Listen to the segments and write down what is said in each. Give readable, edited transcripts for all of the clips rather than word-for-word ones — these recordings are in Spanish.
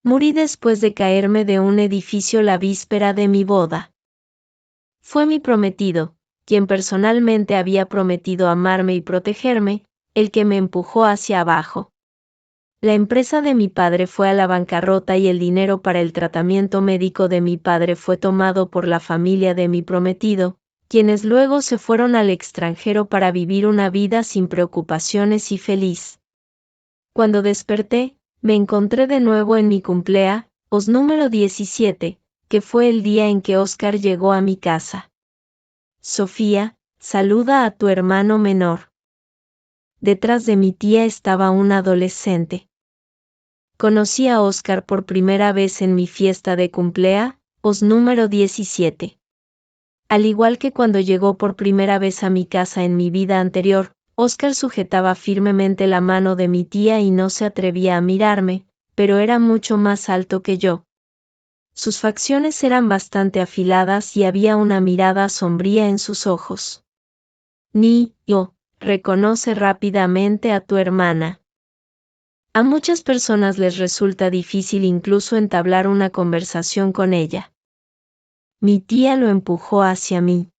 Morí después de caerme de un edificio la víspera de mi boda. Fue mi prometido, quien personalmente había prometido amarme y protegerme, el que me empujó hacia abajo. La empresa de mi padre fue a la bancarrota y el dinero para el tratamiento médico de mi padre fue tomado por la familia de mi prometido, quienes luego se fueron al extranjero para vivir una vida sin preocupaciones y feliz. Cuando desperté, me encontré de nuevo en mi cumpleaños número 17, que fue el día en que Oscar llegó a mi casa. Sofía, saluda a tu hermano menor. Detrás de mi tía estaba un adolescente. Conocí a Oscar por primera vez en mi fiesta de cumpleaños número 17. Al igual que cuando llegó por primera vez a mi casa en mi vida anterior, Oscar sujetaba firmemente la mano de mi tía y no se atrevía a mirarme, pero era mucho más alto que yo. Sus facciones eran bastante afiladas y había una mirada sombría en sus ojos. Reconoce rápidamente a tu hermana. A muchas personas les resulta difícil incluso entablar una conversación con ella. Mi tía lo empujó hacia mí.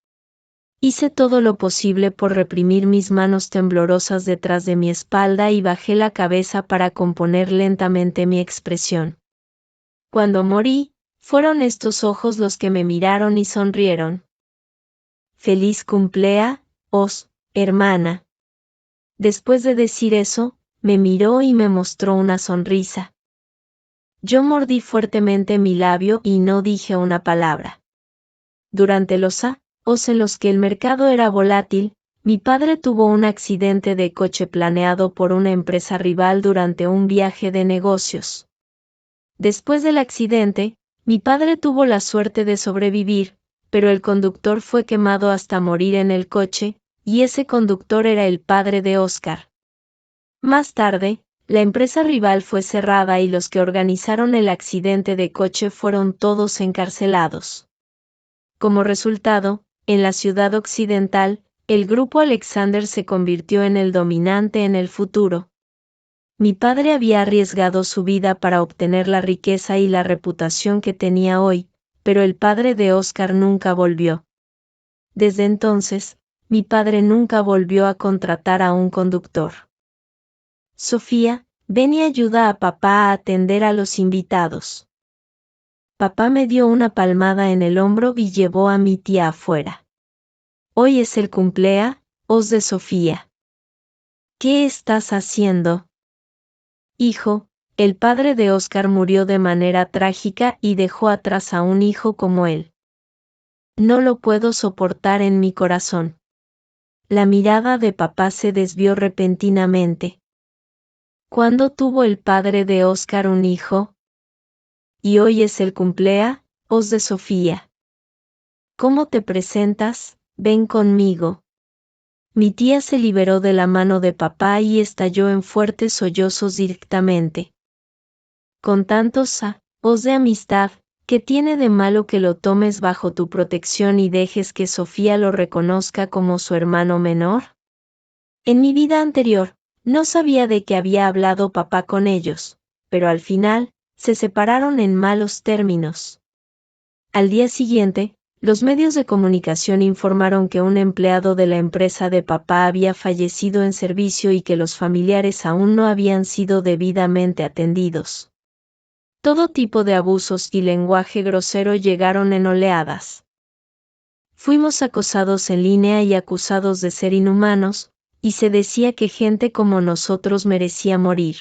Hice todo lo posible por reprimir mis manos temblorosas detrás de mi espalda y bajé la cabeza para componer lentamente mi expresión. Cuando morí, fueron estos ojos los que me miraron y sonrieron. Feliz cumpleaños, hermana. Después de decir eso, me miró y me mostró una sonrisa. Yo mordí fuertemente mi labio y no dije una palabra. Durante los años en los que el mercado era volátil, mi padre tuvo un accidente de coche planeado por una empresa rival durante un viaje de negocios. Después del accidente, mi padre tuvo la suerte de sobrevivir, pero el conductor fue quemado hasta morir en el coche, y ese conductor era el padre de Oscar. Más tarde, la empresa rival fue cerrada y los que organizaron el accidente de coche fueron todos encarcelados. Como resultado, en la ciudad occidental, el grupo Alexander se convirtió en el dominante en el futuro. Mi padre había arriesgado su vida para obtener la riqueza y la reputación que tenía hoy, pero el padre de Oscar nunca volvió. Desde entonces, mi padre nunca volvió a contratar a un conductor. Sofía, ven y ayuda a papá a atender a los invitados. Papá me dio una palmada en el hombro y llevó a mi tía afuera. Hoy es el cumpleaños de Sofía. ¿Qué estás haciendo? Hijo, el padre de Oscar murió de manera trágica y dejó atrás a un hijo como él. No lo puedo soportar en mi corazón. La mirada de papá se desvió repentinamente. ¿Cuándo tuvo el padre de Oscar un hijo? Y hoy es el cumpleaños de Sofía. ¿Cómo te presentas? Ven conmigo. Mi tía se liberó de la mano de papá y estalló en fuertes sollozos directamente. Con tantos años de amistad, ¿qué tiene de malo que lo tomes bajo tu protección y dejes que Sofía lo reconozca como su hermano menor? En mi vida anterior, no sabía de qué había hablado papá con ellos, pero al final, se separaron en malos términos. Al día siguiente, los medios de comunicación informaron que un empleado de la empresa de papá había fallecido en servicio y que los familiares aún no habían sido debidamente atendidos. Todo tipo de abusos y lenguaje grosero llegaron en oleadas. Fuimos acosados en línea y acusados de ser inhumanos, y se decía que gente como nosotros merecía morir.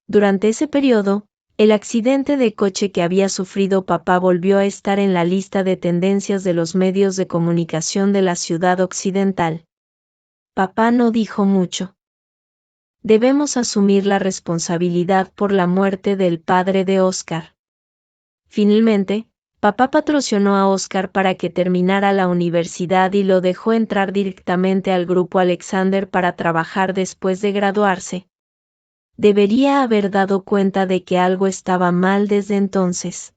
Durante ese periodo, el accidente de coche que había sufrido papá volvió a estar en la lista de tendencias de los medios de comunicación de la ciudad occidental. Papá no dijo mucho. Debemos asumir la responsabilidad por la muerte del padre de Oscar. Finalmente, papá patrocinó a Oscar para que terminara la universidad y lo dejó entrar directamente al grupo Alexander para trabajar después de graduarse. Debería haber dado cuenta de que algo estaba mal desde entonces.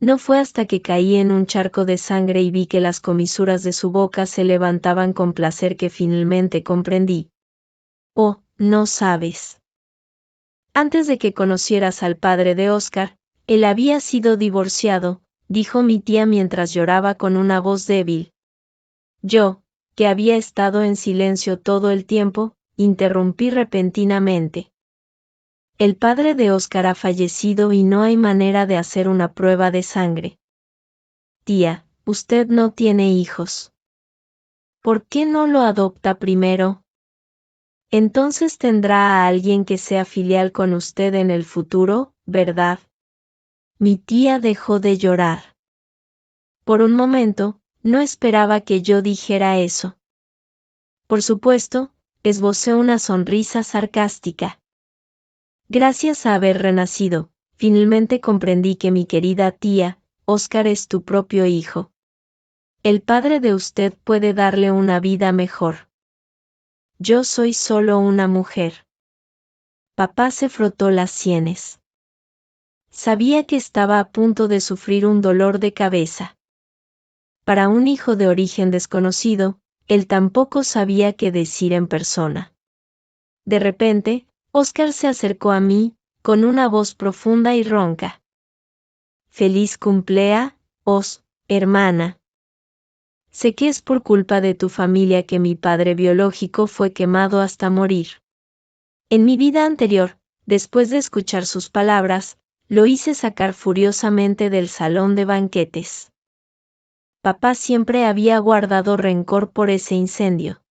No fue hasta que caí en un charco de sangre y vi que las comisuras de su boca se levantaban con placer que finalmente comprendí. Oh, no sabes. Antes de que conocieras al padre de Oscar, él había sido divorciado, dijo mi tía mientras lloraba con una voz débil. Yo, que había estado en silencio todo el tiempo, interrumpí repentinamente. El padre de Oscar ha fallecido y no hay manera de hacer una prueba de sangre. Tía, usted no tiene hijos. ¿Por qué no lo adopta primero? Entonces tendrá a alguien que sea filial con usted en el futuro, ¿verdad? Mi tía dejó de llorar. Por un momento, no esperaba que yo dijera eso. Por supuesto, esbocé una sonrisa sarcástica. Gracias a haber renacido, finalmente comprendí que mi querida tía, Oscar es tu propio hijo. El padre de usted puede darle una vida mejor. Yo soy solo una mujer. Papá se frotó las sienes. Sabía que estaba a punto de sufrir un dolor de cabeza. Para un hijo de origen desconocido, él tampoco sabía qué decir en persona. De repente, Oscar se acercó a mí, con una voz profunda y ronca. Feliz cumpleaños, hermana. Sé que es por culpa de tu familia que mi padre biológico fue quemado hasta morir. En mi vida anterior, después de escuchar sus palabras, lo hice sacar furiosamente del salón de banquetes. Papá siempre había guardado rencor por ese incendio.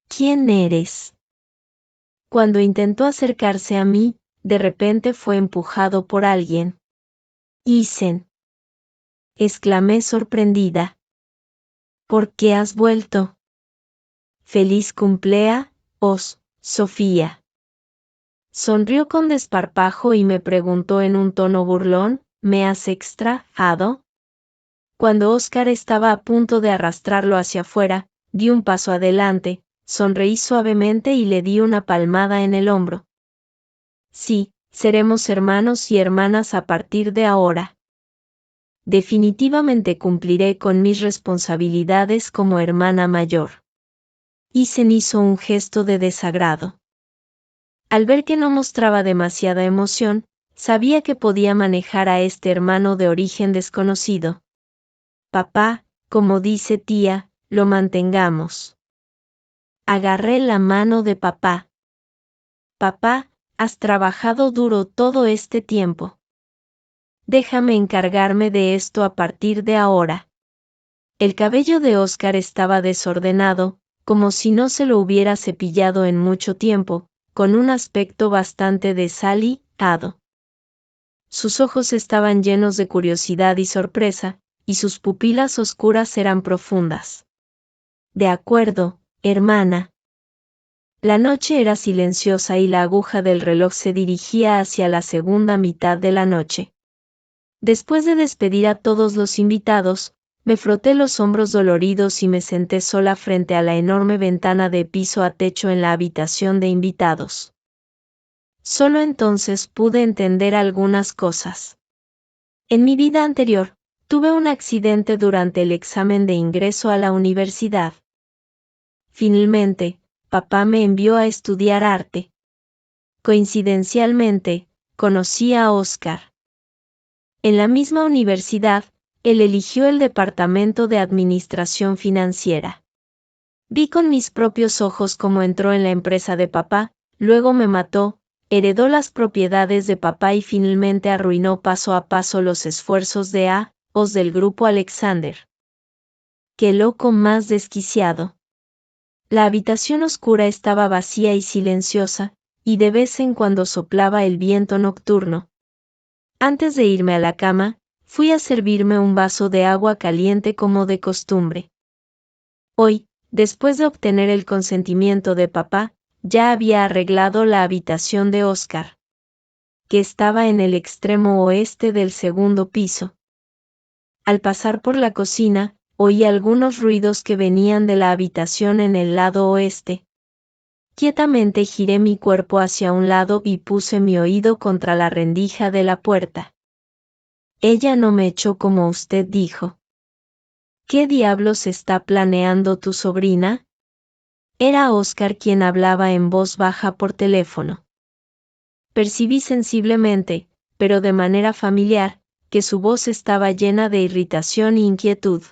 ¿Quién eres? Cuando intentó acercarse a mí, de repente fue empujado por alguien. Isen. Exclamé sorprendida. ¿Por qué has vuelto? Feliz cumpleaños, Sofía. Sonrió con desparpajo y me preguntó en un tono burlón, ¿me has extrañado? Cuando Oscar estaba a punto de arrastrarlo hacia afuera, di un paso adelante, sonreí suavemente y le di una palmada en el hombro. Sí, seremos hermanos y hermanas a partir de ahora. Definitivamente cumpliré con mis responsabilidades como hermana mayor. Isen hizo un gesto de desagrado. Al ver que no mostraba demasiada emoción, sabía que podía manejar a este hermano de origen desconocido. Papá, como dice tía, lo mantengamos. Agarré la mano de papá. Papá, has trabajado duro todo este tiempo. Déjame encargarme de esto a partir de ahora. El cabello de Oscar estaba desordenado, como si no se lo hubiera cepillado en mucho tiempo, con un aspecto bastante desaliñado. Sus ojos estaban llenos de curiosidad y sorpresa, y sus pupilas oscuras eran profundas. De acuerdo, hermana. La noche era silenciosa y la aguja del reloj se dirigía hacia la segunda mitad de la noche. Después de despedir a todos los invitados, me froté los hombros doloridos y me senté sola frente a la enorme ventana de piso a techo en la habitación de invitados. Solo entonces pude entender algunas cosas. En mi vida anterior, tuve un accidente durante el examen de ingreso a la universidad. Finalmente, papá me envió a estudiar arte. Coincidencialmente, conocí a Oscar. En la misma universidad, él eligió el departamento de administración financiera. Vi con mis propios ojos cómo entró en la empresa de papá, luego me mató, heredó las propiedades de papá y finalmente arruinó paso a paso los esfuerzos de A.O.S. del grupo Alexander. ¡Qué loco más desquiciado! La habitación oscura estaba vacía y silenciosa, y de vez en cuando soplaba el viento nocturno. Antes de irme a la cama, fui a servirme un vaso de agua caliente como de costumbre. Hoy, después de obtener el consentimiento de papá, ya había arreglado la habitación de Oscar, que estaba en el extremo oeste del segundo piso. Al pasar por la cocina, oí algunos ruidos que venían de la habitación en el lado oeste. Quietamente giré mi cuerpo hacia un lado y puse mi oído contra la rendija de la puerta. Ella no me echó como usted dijo. ¿Qué diablos está planeando tu sobrina? Era Oscar quien hablaba en voz baja por teléfono. Percibí sensiblemente, pero de manera familiar, que su voz estaba llena de irritación e inquietud.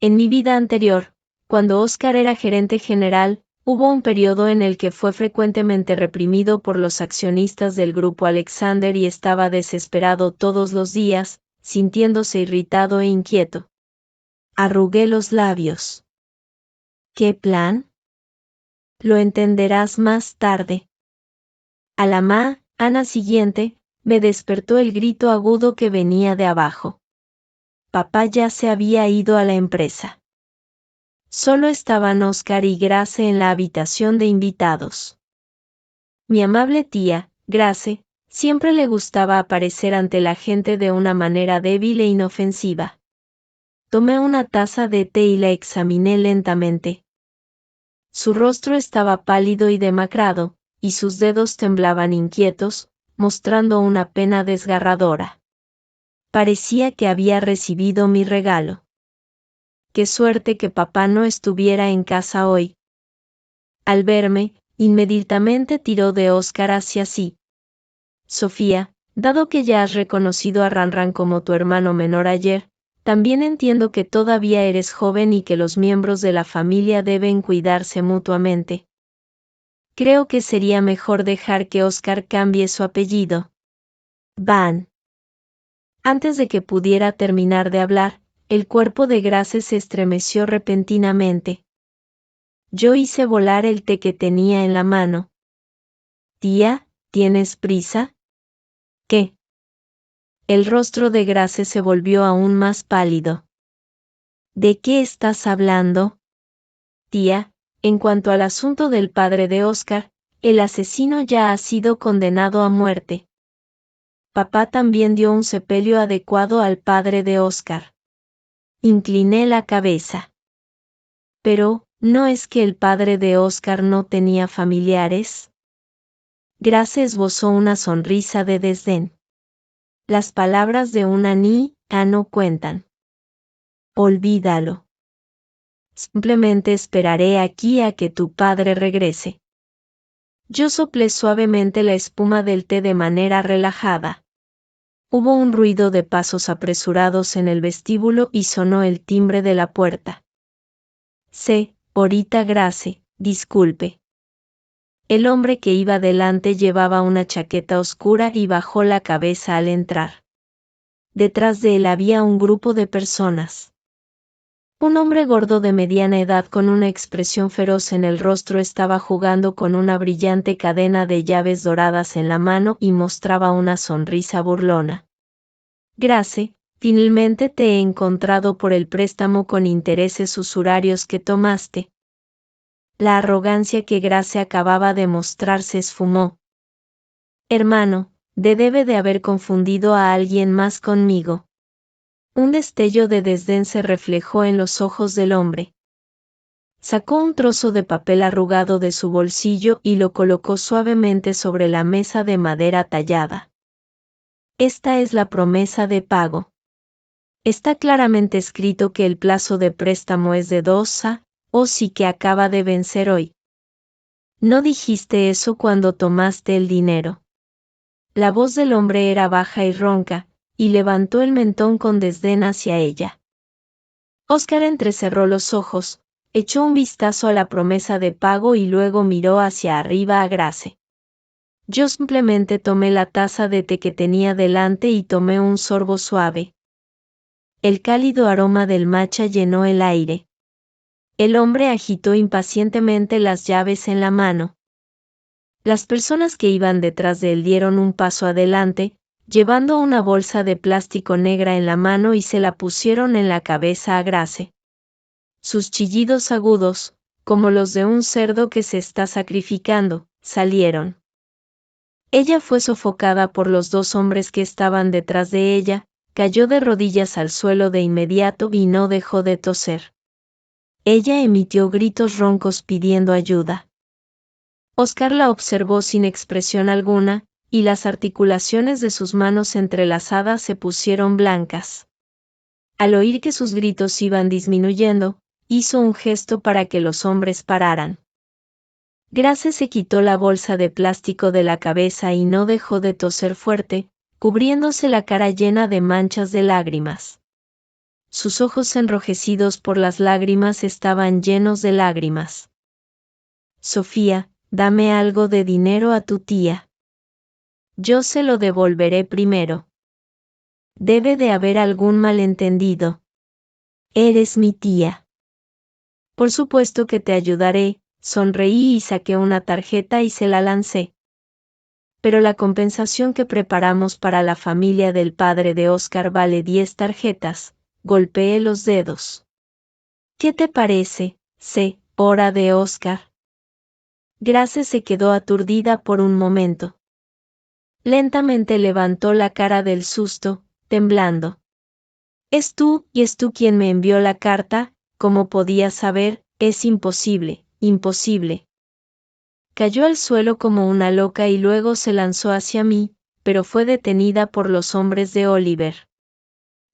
En mi vida anterior, cuando Oscar era gerente general, hubo un periodo en el que fue frecuentemente reprimido por los accionistas del grupo Alexander y estaba desesperado todos los días, sintiéndose irritado e inquieto. Arrugué los labios. ¿Qué plan? Lo entenderás más tarde. A la mañana siguiente, me despertó el grito agudo que venía de abajo. Papá ya se había ido a la empresa. Solo estaban Oscar y Grace en la habitación de invitados. Mi amable tía, Grace, siempre le gustaba aparecer ante la gente de una manera débil e inofensiva. Tomé una taza de té y la examiné lentamente. Su rostro estaba pálido y demacrado, y sus dedos temblaban inquietos, mostrando una pena desgarradora. Parecía que había recibido mi regalo. Qué suerte que papá no estuviera en casa hoy. Al verme, inmediatamente tiró de Oscar hacia sí. Sofía, dado que ya has reconocido a Ranran como tu hermano menor ayer, también entiendo que todavía eres joven y que los miembros de la familia deben cuidarse mutuamente. Creo que sería mejor dejar que Oscar cambie su apellido. Van. Antes de que pudiera terminar de hablar, el cuerpo de Grace se estremeció repentinamente. Yo hice volar el té que tenía en la mano. Tía, ¿tienes prisa? ¿Qué? El rostro de Grace se volvió aún más pálido. ¿De qué estás hablando? Tía, en cuanto al asunto del padre de Oscar, el asesino ya ha sido condenado a muerte. Papá también dio un sepelio adecuado al padre de Oscar. Incliné la cabeza. Pero, ¿no es que el padre de Oscar no tenía familiares? Grace esbozó una sonrisa de desdén. Las palabras de una niña no cuentan. Olvídalo. Simplemente esperaré aquí a que tu padre regrese. Yo soplé suavemente la espuma del té de manera relajada. Hubo un ruido de pasos apresurados en el vestíbulo y sonó el timbre de la puerta. Ahorita Grace, disculpe. El hombre que iba delante llevaba una chaqueta oscura y bajó la cabeza al entrar. Detrás de él había un grupo de personas. Un hombre gordo de mediana edad con una expresión feroz en el rostro estaba jugando con una brillante cadena de llaves doradas en la mano y mostraba una sonrisa burlona. Grace, finalmente te he encontrado por el préstamo con intereses usurarios que tomaste. La arrogancia que Grace acababa de mostrar se esfumó. Hermano, debe de haber confundido a alguien más conmigo. Un destello de desdén se reflejó en los ojos del hombre. Sacó un trozo de papel arrugado de su bolsillo y lo colocó suavemente sobre la mesa de madera tallada. Esta es la promesa de pago. Está claramente escrito que el plazo de préstamo es de 2 años, o sí que acaba de vencer hoy. ¿No dijiste eso cuando tomaste el dinero? La voz del hombre era baja y ronca, y levantó el mentón con desdén hacia ella. Oscar entrecerró los ojos, echó un vistazo a la promesa de pago y luego miró hacia arriba a Grace. Yo simplemente tomé la taza de té que tenía delante y tomé un sorbo suave. El cálido aroma del matcha llenó el aire. El hombre agitó impacientemente las llaves en la mano. Las personas que iban detrás de él dieron un paso adelante, llevando una bolsa de plástico negra en la mano y se la pusieron en la cabeza a Grace. Sus chillidos agudos, como los de un cerdo que se está sacrificando, salieron. Ella fue sofocada por los 2 hombres que estaban detrás de ella, cayó de rodillas al suelo de inmediato y no dejó de toser. Ella emitió gritos roncos pidiendo ayuda. Oscar la observó sin expresión alguna, y las articulaciones de sus manos entrelazadas se pusieron blancas. Al oír que sus gritos iban disminuyendo, hizo un gesto para que los hombres pararan. Grace se quitó la bolsa de plástico de la cabeza y no dejó de toser fuerte, cubriéndose la cara llena de manchas de lágrimas. Sus ojos enrojecidos por las lágrimas estaban llenos de lágrimas. Sofía, dame algo de dinero a tu tía. Yo se lo devolveré primero. Debe de haber algún malentendido. Eres mi tía. Por supuesto que te ayudaré, sonreí y saqué una tarjeta y se la lancé. Pero la compensación que preparamos para la familia del padre de Oscar vale 10 tarjetas, golpeé los dedos. ¿Qué te parece, hora de Oscar? Grace se quedó aturdida por un momento. Lentamente levantó la cara del susto, temblando. Es tú quien me envió la carta, como podías saber, es imposible, imposible. Cayó al suelo como una loca y luego se lanzó hacia mí, pero fue detenida por los hombres de Oliver.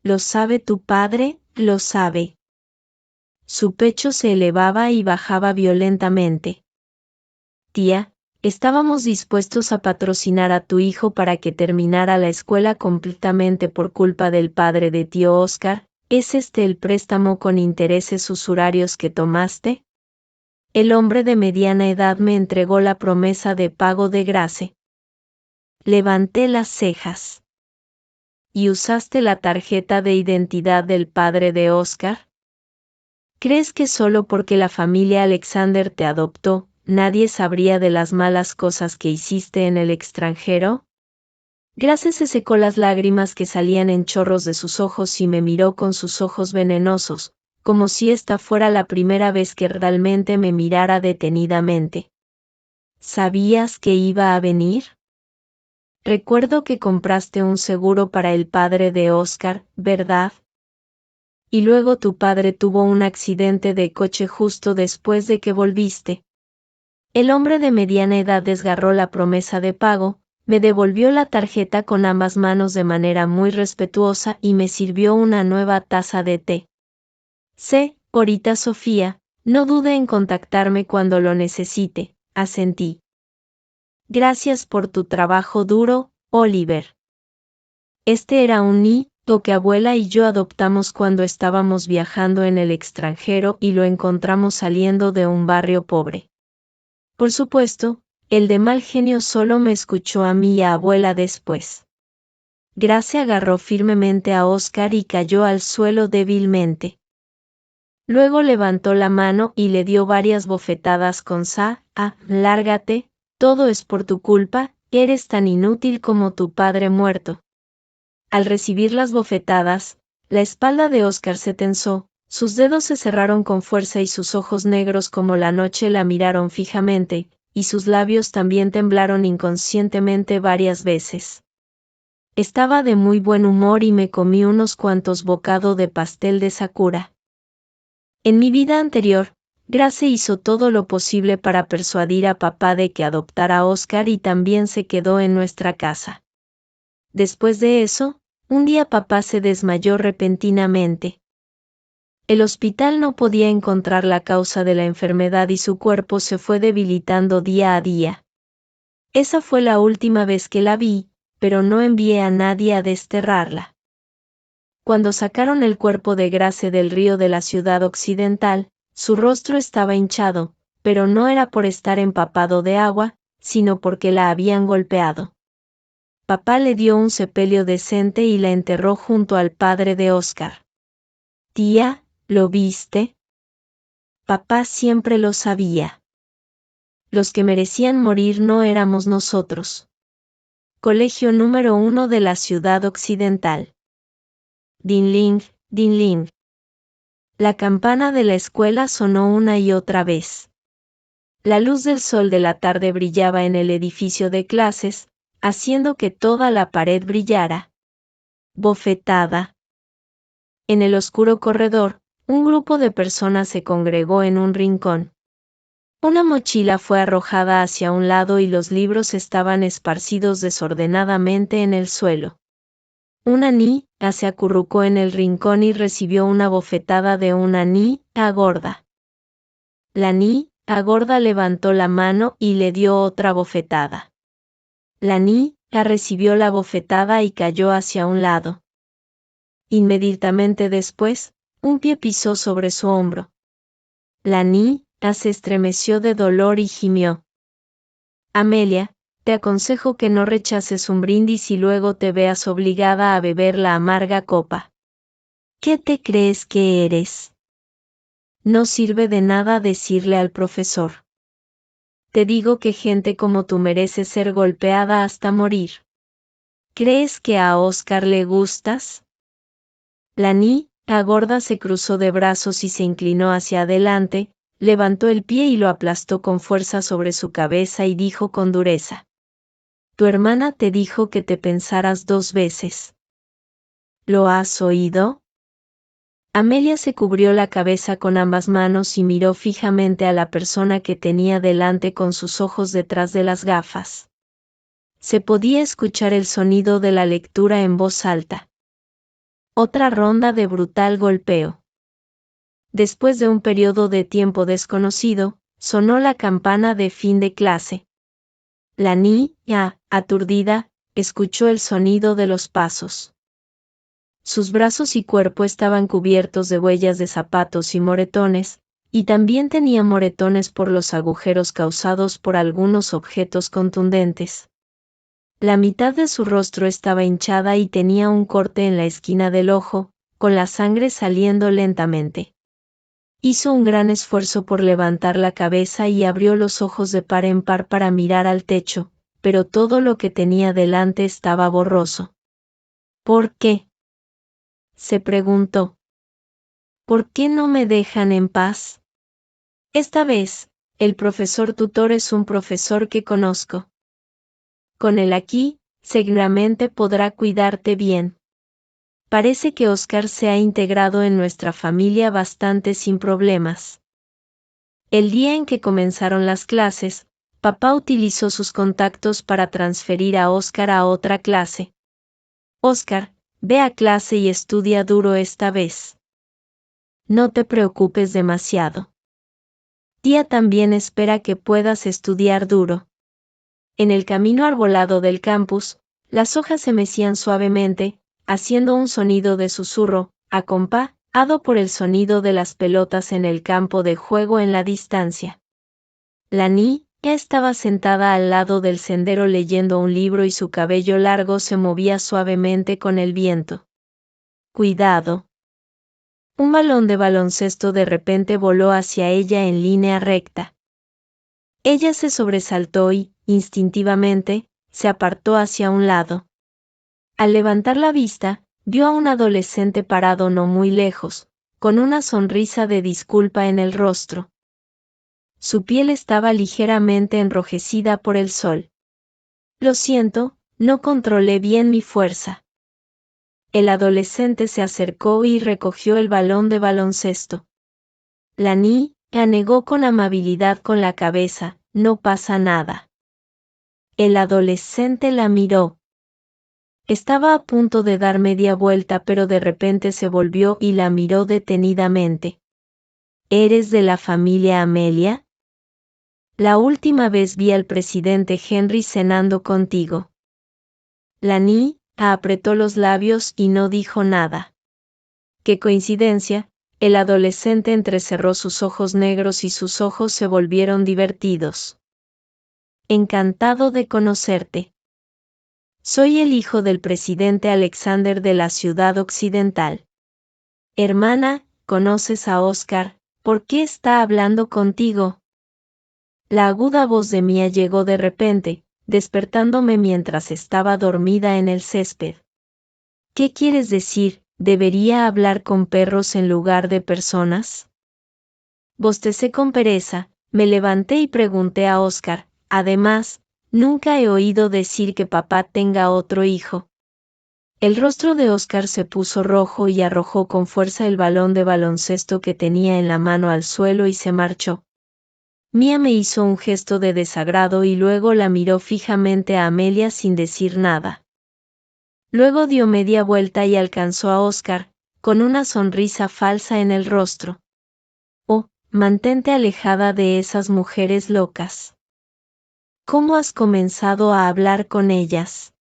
¿Lo sabe tu padre? Lo sabe. Su pecho se elevaba y bajaba violentamente. Tía, estábamos dispuestos a patrocinar a tu hijo para que terminara la escuela completamente por culpa del padre de tío Oscar. ¿Es este el préstamo con intereses usurarios que tomaste? El hombre de mediana edad me entregó la promesa de pago de Grace. Levanté las cejas. ¿Y usaste la tarjeta de identidad del padre de Oscar? ¿Crees que solo porque la familia Alexander te adoptó, nadie sabría de las malas cosas que hiciste en el extranjero? Grace se secó las lágrimas que salían en chorros de sus ojos y me miró con sus ojos venenosos, como si esta fuera la primera vez que realmente me mirara detenidamente. ¿Sabías que iba a venir? Recuerdo que compraste un seguro para el padre de Oscar, ¿verdad? Y luego tu padre tuvo un accidente de coche justo después de que volviste. El hombre de mediana edad desgarró la promesa de pago, me devolvió la tarjeta con ambas manos de manera muy respetuosa y me sirvió una nueva taza de té. Ahorita Sofía, no dude en contactarme cuando lo necesite, asentí. Gracias por tu trabajo duro, Oliver. Este era un niño que abuela y yo adoptamos cuando estábamos viajando en el extranjero y lo encontramos saliendo de un barrio pobre. Por supuesto, el de mal genio solo me escuchó a mí y a abuela después. Grace agarró firmemente a Oscar y cayó al suelo débilmente. Luego levantó la mano y le dio varias bofetadas con lárgate, todo es por tu culpa, eres tan inútil como tu padre muerto. Al recibir las bofetadas, la espalda de Oscar se tensó, sus dedos se cerraron con fuerza y sus ojos negros como la noche la miraron fijamente, y sus labios también temblaron inconscientemente varias veces. Estaba de muy buen humor y me comí unos cuantos bocados de pastel de Sakura. En mi vida anterior, Grace hizo todo lo posible para persuadir a papá de que adoptara a Oscar y también se quedó en nuestra casa. Después de eso, un día papá se desmayó repentinamente. El hospital no podía encontrar la causa de la enfermedad y su cuerpo se fue debilitando día a día. Esa fue la última vez que la vi, pero no envié a nadie a desterrarla. Cuando sacaron el cuerpo de Grace del río de la ciudad occidental, su rostro estaba hinchado, pero no era por estar empapado de agua, sino porque la habían golpeado. Papá le dio un sepelio decente y la enterró junto al padre de Oscar. Tía, ¿lo viste? Papá siempre lo sabía. Los que merecían morir no éramos nosotros. Colegio número 1 de la ciudad occidental. Dinling, dinling. La campana de la escuela sonó una y otra vez. La luz del sol de la tarde brillaba en el edificio de clases, haciendo que toda la pared brillara. Bofetada. En el oscuro corredor, un grupo de personas se congregó en un rincón. Una mochila fue arrojada hacia un lado y los libros estaban esparcidos desordenadamente en el suelo. Una niña se acurrucó en el rincón y recibió una bofetada de una niña gorda. La niña Gorda levantó la mano y le dio otra bofetada. La niña recibió la bofetada y cayó hacia un lado. Inmediatamente después, un pie pisó sobre su hombro. La niña se estremeció de dolor y gimió. Amelia, te aconsejo que no rechaces un brindis y luego te veas obligada a beber la amarga copa. ¿Qué te crees que eres? No sirve de nada decirle al profesor. Te digo que gente como tú merece ser golpeada hasta morir. ¿Crees que a Oscar le gustas? La niña gorda se cruzó de brazos y se inclinó hacia adelante, levantó el pie y lo aplastó con fuerza sobre su cabeza y dijo con dureza. Tu hermana te dijo que te pensaras 2 veces. ¿Lo has oído? Amelia se cubrió la cabeza con ambas manos y miró fijamente a la persona que tenía delante con sus ojos detrás de las gafas. Se podía escuchar el sonido de la lectura en voz alta. Otra ronda de brutal golpeo. Después de un periodo de tiempo desconocido, sonó la campana de fin de clase. La niña, aturdida, escuchó el sonido de los pasos. Sus brazos y cuerpo estaban cubiertos de huellas de zapatos y moretones, y también tenía moretones por los agujeros causados por algunos objetos contundentes. La mitad de su rostro estaba hinchada y tenía un corte en la esquina del ojo, con la sangre saliendo lentamente. Hizo un gran esfuerzo por levantar la cabeza y abrió los ojos de par en par para mirar al techo, pero todo lo que tenía delante estaba borroso. ¿Por qué?, se preguntó. ¿Por qué no me dejan en paz? Esta vez, el profesor tutor es un profesor que conozco. Con él aquí, seguramente podrá cuidarte bien. Parece que Oscar se ha integrado en nuestra familia bastante sin problemas. El día en que comenzaron las clases, papá utilizó sus contactos para transferir a Oscar a otra clase. Oscar, ve a clase y estudia duro esta vez. No te preocupes demasiado. Tía también espera que puedas estudiar duro. En el camino arbolado del campus, las hojas se mecían suavemente, haciendo un sonido de susurro, acompañado por el sonido de las pelotas en el campo de juego en la distancia. La niña estaba sentada al lado del sendero leyendo un libro y su cabello largo se movía suavemente con el viento. Cuidado. Un balón de baloncesto de repente voló hacia ella en línea recta. Ella se sobresaltó y, instintivamente, se apartó hacia un lado. Al levantar la vista, vio a un adolescente parado no muy lejos, con una sonrisa de disculpa en el rostro. Su piel estaba ligeramente enrojecida por el sol. Lo siento, no controlé bien mi fuerza. El adolescente se acercó y recogió el balón de baloncesto. La niña negó con amabilidad con la cabeza, no pasa nada. El adolescente la miró. Estaba a punto de dar media vuelta pero de repente se volvió y la miró detenidamente. ¿Eres de la familia Amelia? La última vez vi al presidente Henry cenando contigo. La niña apretó los labios y no dijo nada. ¡Qué coincidencia! El adolescente entrecerró sus ojos negros y sus ojos se volvieron divertidos. Encantado de conocerte. Soy el hijo del presidente Alexander de la Ciudad Occidental. Hermana, ¿conoces a Oscar? ¿Por qué está hablando contigo? La aguda voz de Mia llegó de repente, despertándome mientras estaba dormida en el césped. ¿Qué quieres decir? ¿Debería hablar con perros en lugar de personas? Bostecé con pereza, me levanté y pregunté a Oscar. Además, nunca he oído decir que papá tenga otro hijo. El rostro de Oscar se puso rojo y arrojó con fuerza el balón de baloncesto que tenía en la mano al suelo y se marchó. Mia me hizo un gesto de desagrado y luego la miró fijamente a Amelia sin decir nada. Luego dio media vuelta y alcanzó a Oscar, con una sonrisa falsa en el rostro. Oh, Mantente alejada de esas mujeres locas. ¿Cómo has comenzado a hablar con ellas?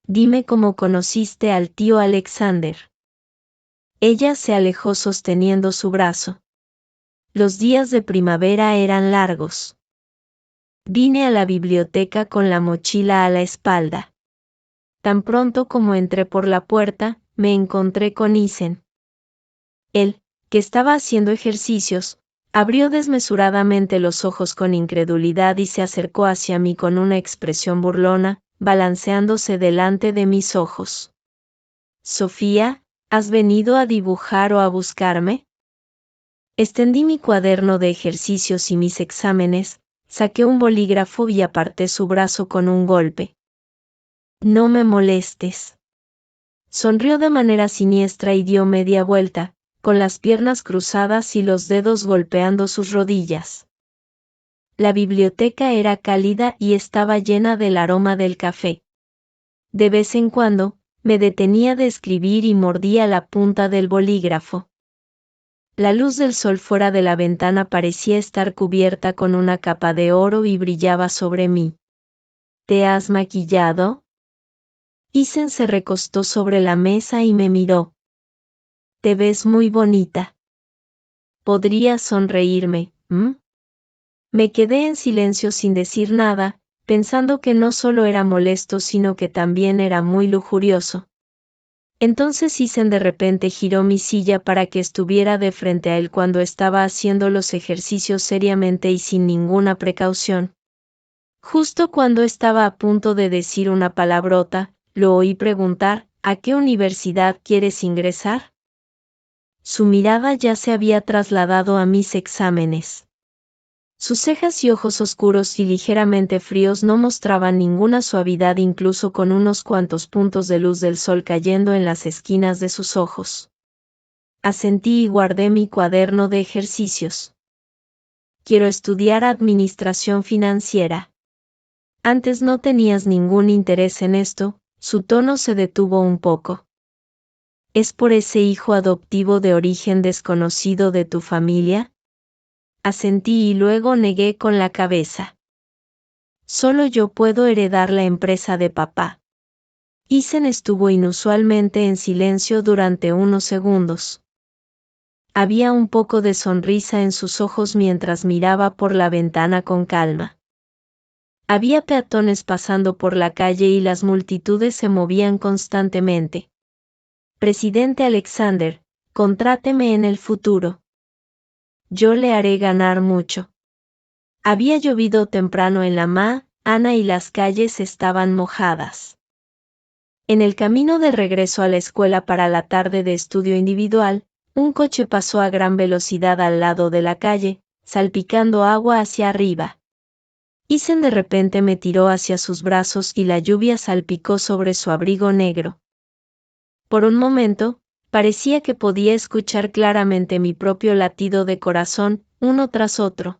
Dime cómo conociste al tío Alexander. Ella se alejó sosteniendo su brazo. Los días de primavera eran largos. Vine a la biblioteca con la mochila a la espalda. Tan pronto como entré por la puerta, me encontré con Isen. Él, que estaba haciendo ejercicios, abrió desmesuradamente los ojos con incredulidad y se acercó hacia mí con una expresión burlona, balanceándose delante de mis ojos. Sofía, ¿has venido a dibujar o a buscarme? Extendí mi cuaderno de ejercicios y mis exámenes, saqué un bolígrafo y aparté su brazo con un golpe. No me molestes. Sonrió de manera siniestra y dio media vuelta, con las piernas cruzadas y los dedos golpeando sus rodillas. La biblioteca era cálida y estaba llena del aroma del café. De vez en cuando, me detenía de escribir y mordía la punta del bolígrafo. La luz del sol fuera de la ventana parecía estar cubierta con una capa de oro y brillaba sobre mí. ¿Te has maquillado? Isen se recostó sobre la mesa y me miró. Te ves muy bonita. Podrías sonreírme, ¿m? Me quedé en silencio sin decir nada, pensando que no solo era molesto sino que también era muy lujurioso. Entonces Isen de repente giró mi silla para que estuviera de frente a él cuando estaba haciendo los ejercicios seriamente y sin ninguna precaución. Justo cuando estaba a punto de decir una palabrota, lo oí preguntar, ¿a qué universidad quieres ingresar? Su mirada ya se había trasladado a mis exámenes. Sus cejas y ojos oscuros y ligeramente fríos no mostraban ninguna suavidad incluso con unos cuantos puntos de luz del sol cayendo en las esquinas de sus ojos. Asentí y guardé mi cuaderno de ejercicios. Quiero estudiar administración financiera. Antes no tenías ningún interés en esto, su tono se detuvo un poco. ¿Es por ese hijo adoptivo de origen desconocido de tu familia? Asentí y luego negué con la cabeza. Solo yo puedo heredar la empresa de papá. Isen estuvo inusualmente en silencio durante unos segundos. Había un poco de sonrisa en sus ojos mientras miraba por la ventana con calma. Había peatones pasando por la calle y las multitudes se movían constantemente. Presidente Alexander, contráteme en el futuro. Yo le haré ganar mucho. Había llovido temprano en la Ana y las calles estaban mojadas. En el camino de regreso a la escuela para la tarde de estudio individual, un coche pasó a gran velocidad al lado de la calle, salpicando agua hacia arriba. Isen de repente me tiró hacia sus brazos y la lluvia salpicó sobre su abrigo negro. Por un momento, parecía que podía escuchar claramente mi propio latido de corazón, uno tras otro.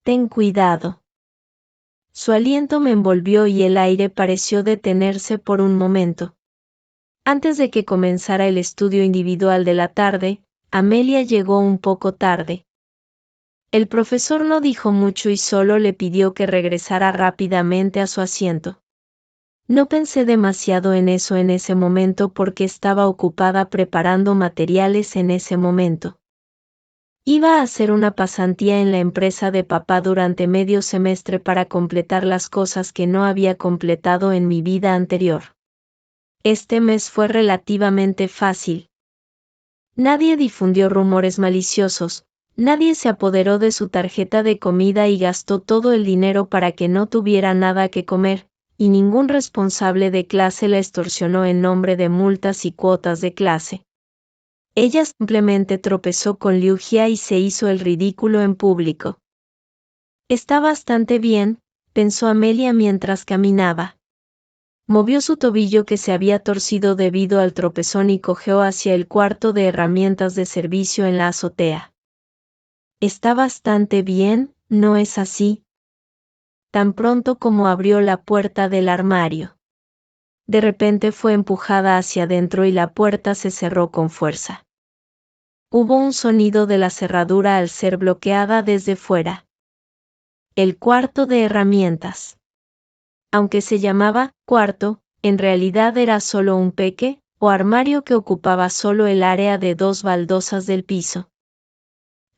Ten cuidado. Su aliento me envolvió y el aire pareció detenerse por un momento. Antes de que comenzara el estudio individual de la tarde, Amelia llegó un poco tarde. El profesor no dijo mucho y solo le pidió que regresara rápidamente a su asiento. No pensé demasiado en eso en ese momento porque estaba ocupada preparando materiales en ese momento. Iba a hacer una pasantía en la empresa de papá durante medio semestre para completar las cosas que no había completado en mi vida anterior. Este mes fue relativamente fácil. Nadie difundió rumores maliciosos, nadie se apoderó de su tarjeta de comida y gastó todo el dinero para que no tuviera nada que comer, y ningún responsable de clase la extorsionó en nombre de multas y cuotas de clase. Ella simplemente tropezó con Liu Jia y se hizo el ridículo en público. Está bastante bien, pensó Amelia mientras caminaba. Movió su tobillo que se había torcido debido al tropezón y cojeó hacia el cuarto de herramientas de servicio en la azotea. Está bastante bien, ¿no es así? Tan pronto como abrió la puerta del armario. De repente fue empujada hacia adentro y la puerta se cerró con fuerza. Hubo un sonido de la cerradura al ser bloqueada desde fuera. El cuarto de herramientas. Aunque se llamaba cuarto, en realidad era solo un peque, o armario que ocupaba solo el área de 2 baldosas del piso.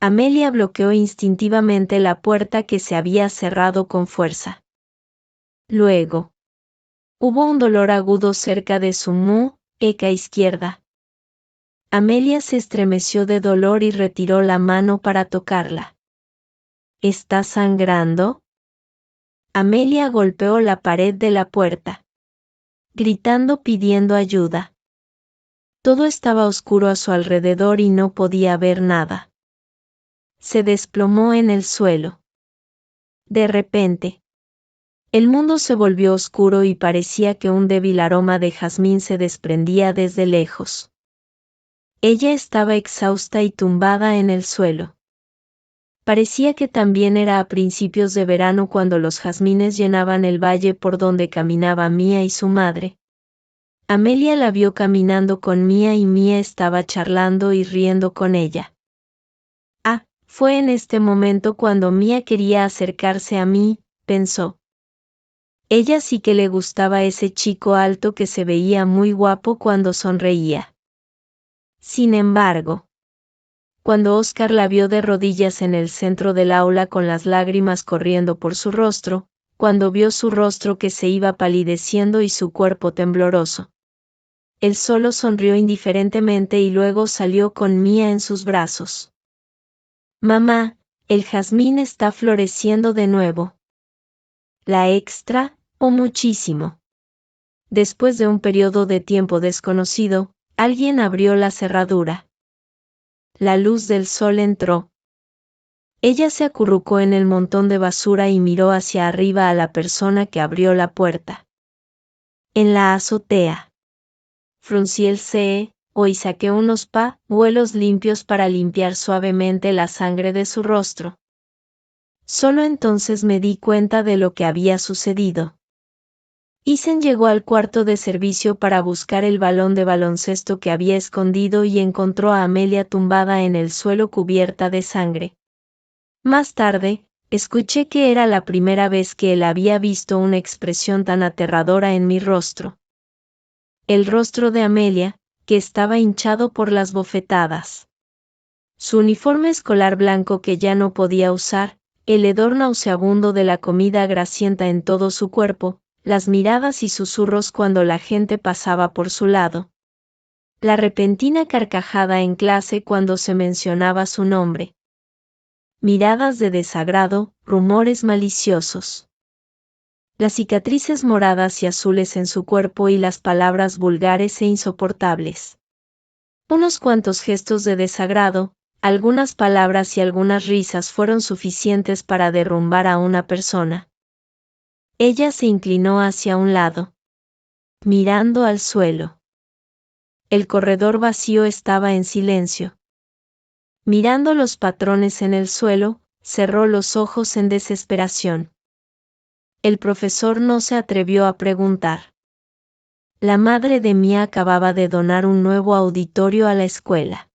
Amelia bloqueó instintivamente la puerta que se había cerrado con fuerza. Luego, hubo un dolor agudo cerca de su muñeca izquierda. Amelia se estremeció de dolor y retiró la mano para tocarla. ¿Está sangrando? Amelia golpeó la pared de la puerta, gritando pidiendo ayuda. Todo estaba oscuro a su alrededor y no podía ver nada. Se desplomó en el suelo. De repente, el mundo se volvió oscuro y parecía que un débil aroma de jazmín se desprendía desde lejos. Ella estaba exhausta y tumbada en el suelo. Parecía que también era a principios de verano cuando los jazmines llenaban el valle por donde caminaba Mía y su madre. Amelia la vio caminando con Mía y Mía estaba charlando y riendo con ella. Fue en este momento cuando Mía quería acercarse a mí, pensó. Ella sí que le gustaba ese chico alto que se veía muy guapo cuando sonreía. Sin embargo, cuando Oscar la vio de rodillas en el centro del aula con las lágrimas corriendo por su rostro, cuando vio su rostro que se iba palideciendo y su cuerpo tembloroso, él solo sonrió indiferentemente y luego salió con Mía en sus brazos. Mamá, el jazmín está floreciendo de nuevo. La extra, muchísimo. Después de un periodo de tiempo desconocido, alguien abrió la cerradura. La luz del sol entró. Ella se acurrucó en el montón de basura y miró hacia arriba a la persona que abrió la puerta. En la azotea. Fruncí el ceño y saqué unos pañuelos limpios para limpiar suavemente la sangre de su rostro. Solo entonces me di cuenta de lo que había sucedido. Isen llegó al cuarto de servicio para buscar el balón de baloncesto que había escondido y encontró a Amelia tumbada en el suelo cubierta de sangre. Más tarde, escuché que era la primera vez que él había visto una expresión tan aterradora en mi rostro. El rostro de Amelia, que estaba hinchado por las bofetadas. Su uniforme escolar blanco que ya no podía usar, el hedor nauseabundo de la comida grasienta en todo su cuerpo, las miradas y susurros cuando la gente pasaba por su lado. La repentina carcajada en clase cuando se mencionaba su nombre. Miradas de desagrado, rumores maliciosos. Las cicatrices moradas y azules en su cuerpo y las palabras vulgares e insoportables. Unos cuantos gestos de desagrado, algunas palabras y algunas risas fueron suficientes para derrumbar a una persona. Ella se inclinó hacia un lado, mirando al suelo. El corredor vacío estaba en silencio. Mirando los patrones en el suelo, cerró los ojos en desesperación. El profesor no se atrevió a preguntar. La madre de Mía acababa de donar un nuevo auditorio a la escuela.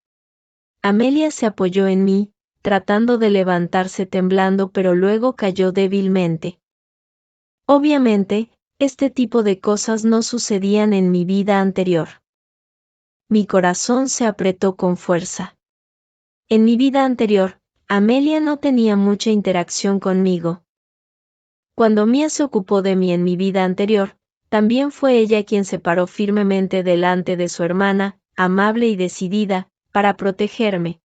Amelia se apoyó en mí, tratando de levantarse temblando, pero luego cayó débilmente. Obviamente, este tipo de cosas no sucedían en mi vida anterior. Mi corazón se apretó con fuerza. En mi vida anterior, Amelia no tenía mucha interacción conmigo. Cuando Mía se ocupó de mí en mi vida anterior, también fue ella quien se paró firmemente delante de su hermana, amable y decidida, para protegerme.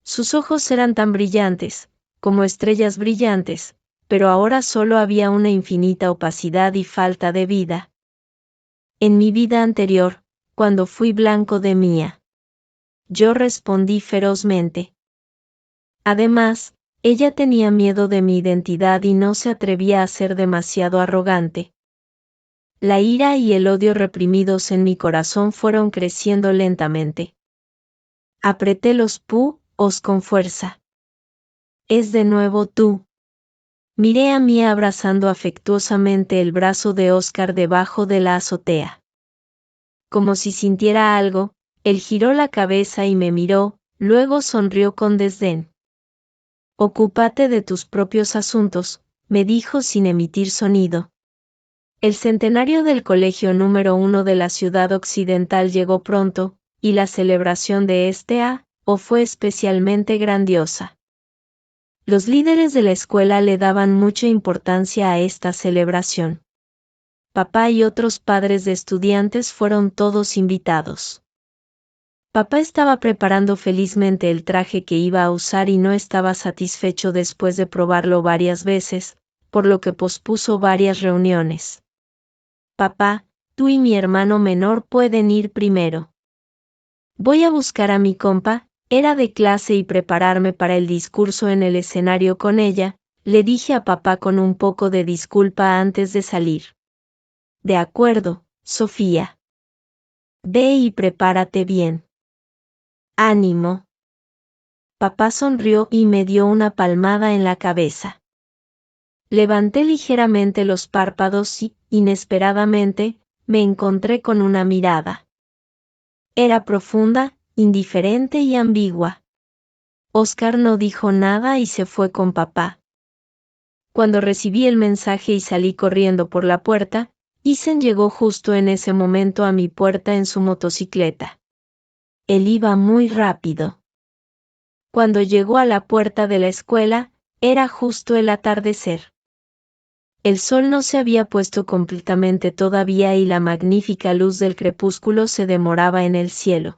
Sus ojos eran tan brillantes, como estrellas brillantes, pero ahora solo había una infinita opacidad y falta de vida. En mi vida anterior, cuando fui blanco de Mía, yo respondí ferozmente. Además, ella tenía miedo de mi identidad y no se atrevía a ser demasiado arrogante. La ira y el odio reprimidos en mi corazón fueron creciendo lentamente. Apreté los puños con fuerza. Es de nuevo tú. Miré a Mía abrazando afectuosamente el brazo de Oscar debajo de la azotea. Como si sintiera algo, él giró la cabeza y me miró, luego sonrió con desdén. Ocúpate de tus propios asuntos, me dijo sin emitir sonido. El centenario del colegio número 1 de la ciudad occidental llegó pronto, y la celebración de este o fue especialmente grandiosa. Los líderes de la escuela le daban mucha importancia a esta celebración. Papá y otros padres de estudiantes fueron todos invitados. Papá estaba preparando felizmente el traje que iba a usar y no estaba satisfecho después de probarlo varias veces, por lo que pospuso varias reuniones. Papá, tú y mi hermano menor pueden ir primero. Voy a buscar a mi compa, era de clase y prepararme para el discurso en el escenario con ella, le dije a papá con un poco de disculpa antes de salir. De acuerdo, Sofía. Ve y prepárate bien. Ánimo. Papá sonrió y me dio una palmada en la cabeza. Levanté ligeramente los párpados y, inesperadamente, me encontré con una mirada. Era profunda, indiferente y ambigua. Oscar no dijo nada y se fue con papá. Cuando recibí el mensaje y salí corriendo por la puerta, Isen llegó justo en ese momento a mi puerta en su motocicleta. Él iba muy rápido. Cuando llegó a la puerta de la escuela, era justo el atardecer. El sol no se había puesto completamente todavía y la magnífica luz del crepúsculo se demoraba en el cielo.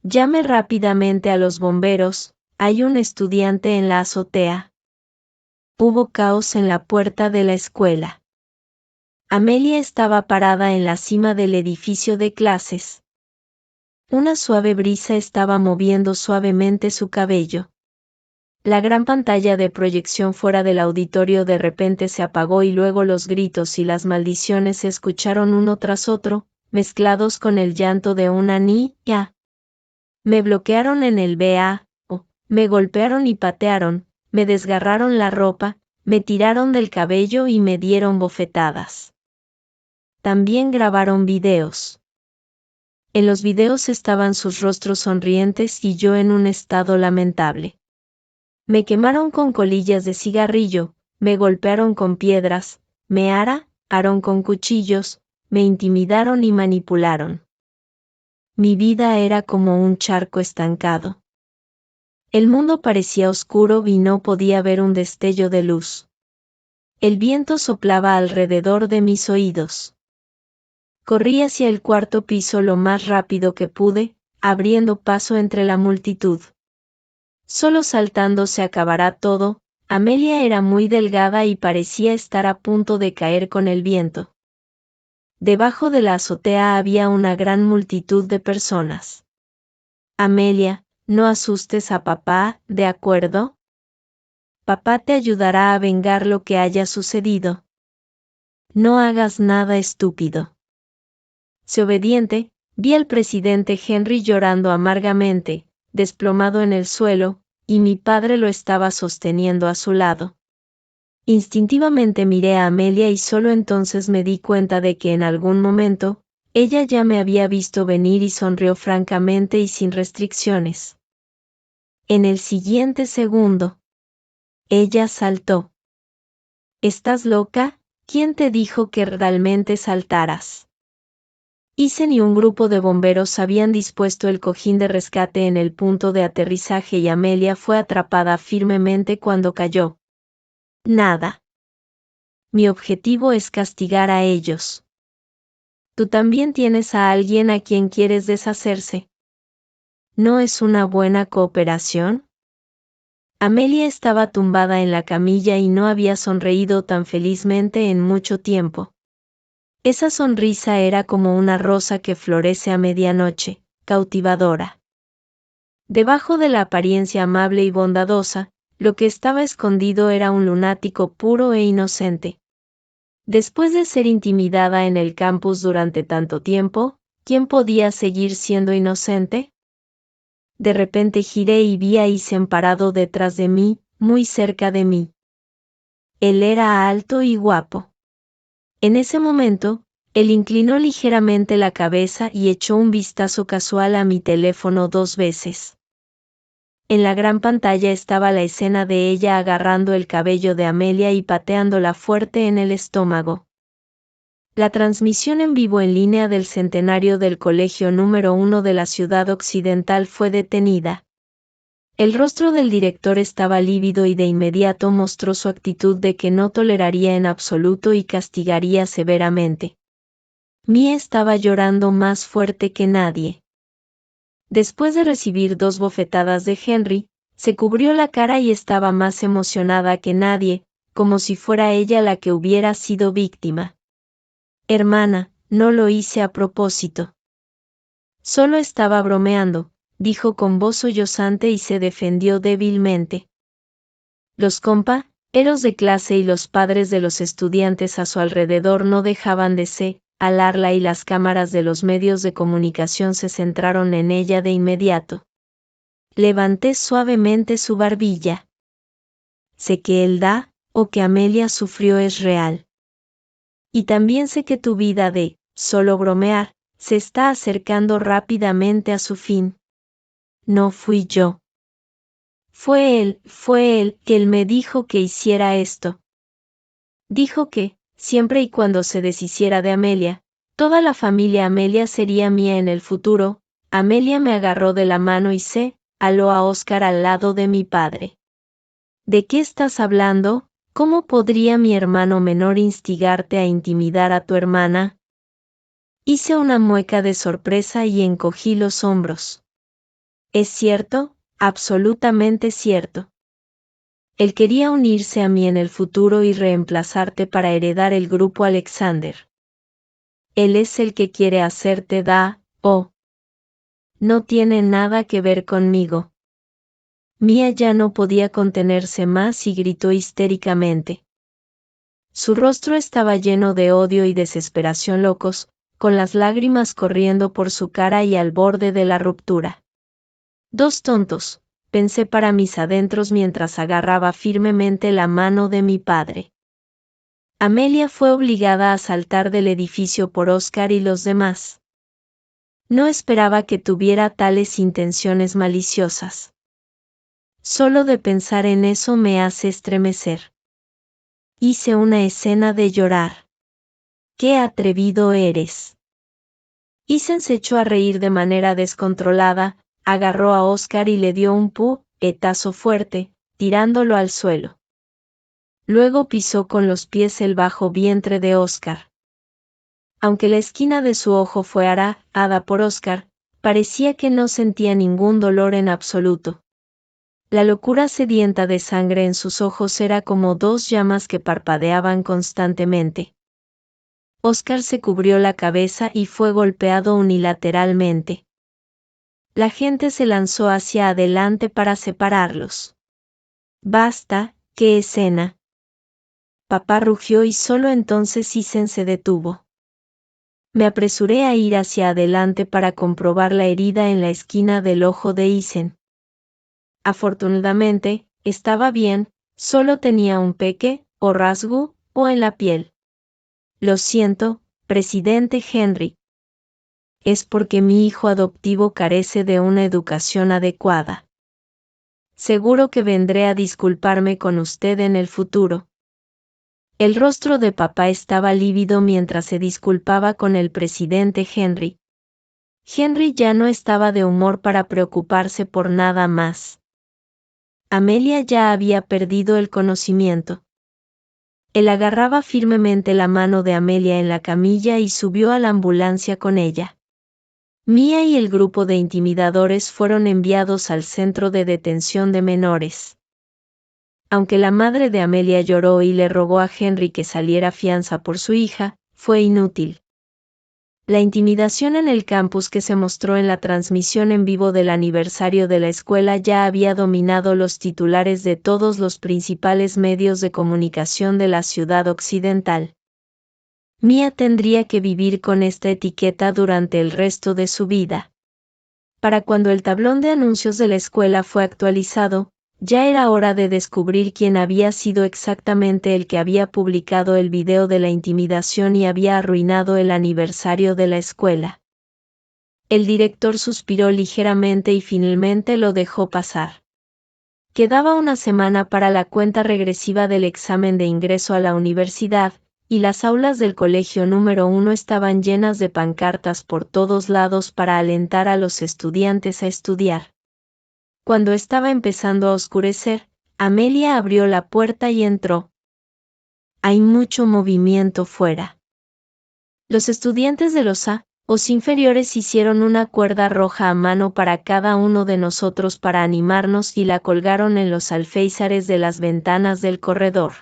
Llamé rápidamente a los bomberos, hay un estudiante en la azotea. Hubo caos en la puerta de la escuela. Amelia estaba parada en la cima del edificio de clases. Una suave brisa estaba moviendo suavemente su cabello. La gran pantalla de proyección fuera del auditorio de repente se apagó y luego los gritos y las maldiciones se escucharon uno tras otro, mezclados con el llanto de una niña. Me bloquearon en el me golpearon y patearon, me desgarraron la ropa, me tiraron del cabello y me dieron bofetadas. También grabaron videos. En los videos estaban sus rostros sonrientes y yo en un estado lamentable. Me quemaron con colillas de cigarrillo, me golpearon con piedras, me araron con cuchillos, me intimidaron y manipularon. Mi vida era como un charco estancado. El mundo parecía oscuro y no podía ver un destello de luz. El viento soplaba alrededor de mis oídos. Corrí hacia el cuarto piso lo más rápido que pude, abriendo paso entre la multitud. Solo saltando se acabará todo. Amelia era muy delgada y parecía estar a punto de caer con el viento. Debajo de la azotea había una gran multitud de personas. Amelia, no asustes a papá, ¿de acuerdo? Papá te ayudará a vengar lo que haya sucedido. No hagas nada estúpido. Sé obediente, vi al presidente Henry llorando amargamente, desplomado en el suelo, y mi padre lo estaba sosteniendo a su lado. Instintivamente miré a Amelia y solo entonces me di cuenta de que en algún momento, ella ya me había visto venir y sonrió francamente y sin restricciones. En el siguiente segundo, ella saltó. ¿Estás loca? ¿Quién te dijo que realmente saltaras? Isen y un grupo de bomberos habían dispuesto el cojín de rescate en el punto de aterrizaje y Amelia fue atrapada firmemente cuando cayó. Nada. Mi objetivo es castigar a ellos. Tú también tienes a alguien a quien quieres deshacerse. ¿No es una buena cooperación? Amelia estaba tumbada en la camilla y no había sonreído tan felizmente en mucho tiempo. Esa sonrisa era como una rosa que florece a medianoche, cautivadora. Debajo de la apariencia amable y bondadosa, lo que estaba escondido era un lunático puro e inocente. Después de ser intimidada en el campus durante tanto tiempo, ¿quién podía seguir siendo inocente? De repente giré y vi a Isen parado detrás de mí, muy cerca de mí. Él era alto y guapo. En ese momento, él inclinó ligeramente la cabeza y echó un vistazo casual a mi teléfono 2 veces. En la gran pantalla estaba la escena de ella agarrando el cabello de Amelia y pateándola fuerte en el estómago. La transmisión en vivo en línea del centenario del Colegio número 1 de la Ciudad Occidental fue detenida. El rostro del director estaba lívido y de inmediato mostró su actitud de que no toleraría en absoluto y castigaría severamente. Mia estaba llorando más fuerte que nadie. Después de recibir 2 bofetadas de Henry, se cubrió la cara y estaba más emocionada que nadie, como si fuera ella la que hubiera sido víctima. Hermana, no lo hice a propósito. Solo estaba bromeando, dijo con voz sollozante y se defendió débilmente. Los compañeros de clase y los padres de los estudiantes a su alrededor no dejaban de señalarla y las cámaras de los medios de comunicación se centraron en ella de inmediato. Levanté suavemente su barbilla. Sé que el daño que Amelia sufrió es real. Y también sé que tu vida de solo bromear se está acercando rápidamente a su fin. No fui yo. Fue él que él me dijo que hiciera esto. Dijo que, siempre y cuando se deshiciera de Amelia, toda la familia Amelia sería mía en el futuro. Amelia me agarró de la mano y señaló a Oscar al lado de mi padre. ¿De qué estás hablando? ¿Cómo podría mi hermano menor instigarte a intimidar a tu hermana? Hice una mueca de sorpresa y encogí los hombros. ¿Es cierto? Absolutamente cierto. Él quería unirse a mí en el futuro y reemplazarte para heredar el grupo Alexander. Él es el que quiere hacerte daño. No tiene nada que ver conmigo. Mia ya no podía contenerse más y gritó histéricamente. Su rostro estaba lleno de odio y desesperación locos, con las lágrimas corriendo por su cara y al borde de la ruptura. 2 tontos, pensé para mis adentros mientras agarraba firmemente la mano de mi padre. Amelia fue obligada a saltar del edificio por Oscar y los demás. No esperaba que tuviera tales intenciones maliciosas. Solo de pensar en eso me hace estremecer. Hice una escena de llorar. ¡Qué atrevido eres! Ethan se echó a reír de manera descontrolada, agarró a Oscar y le dio un puñetazo fuerte, tirándolo al suelo. Luego pisó con los pies el bajo vientre de Oscar. Aunque la esquina de su ojo fue arañada por Oscar, parecía que no sentía ningún dolor en absoluto. La locura sedienta de sangre en sus ojos era como 2 llamas que parpadeaban constantemente. Oscar se cubrió la cabeza y fue golpeado unilateralmente. La gente se lanzó hacia adelante para separarlos. ¡Basta! ¡Qué escena! Papá rugió y solo entonces Ethan se detuvo. Me apresuré a ir hacia adelante para comprobar la herida en la esquina del ojo de Ethan. Afortunadamente, estaba bien, solo tenía un pequeño rasgo en la piel. Lo siento, presidente Henry. Es porque mi hijo adoptivo carece de una educación adecuada. Seguro que vendré a disculparme con usted en el futuro. El rostro de papá estaba lívido mientras se disculpaba con el presidente Henry. Henry ya no estaba de humor para preocuparse por nada más. Amelia ya había perdido el conocimiento. Él agarraba firmemente la mano de Amelia en la camilla y subió a la ambulancia con ella. Mia y el grupo de intimidadores fueron enviados al centro de detención de menores. Aunque la madre de Amelia lloró y le rogó a Henry que saliera fianza por su hija, fue inútil. La intimidación en el campus que se mostró en la transmisión en vivo del aniversario de la escuela ya había dominado los titulares de todos los principales medios de comunicación de la ciudad occidental. Mia tendría que vivir con esta etiqueta durante el resto de su vida. Para cuando el tablón de anuncios de la escuela fue actualizado, ya era hora de descubrir quién había sido exactamente el que había publicado el video de la intimidación y había arruinado el aniversario de la escuela. El director suspiró ligeramente y finalmente lo dejó pasar. Quedaba una semana para la cuenta regresiva del examen de ingreso a la universidad, y las aulas del colegio número 1 estaban llenas de pancartas por todos lados para alentar a los estudiantes a estudiar. Cuando estaba empezando a oscurecer, Amelia abrió la puerta y entró. Hay mucho movimiento fuera. Los estudiantes de los A.os inferiores hicieron una cuerda roja a mano para cada uno de nosotros para animarnos y la colgaron en los alféizares de las ventanas del corredor.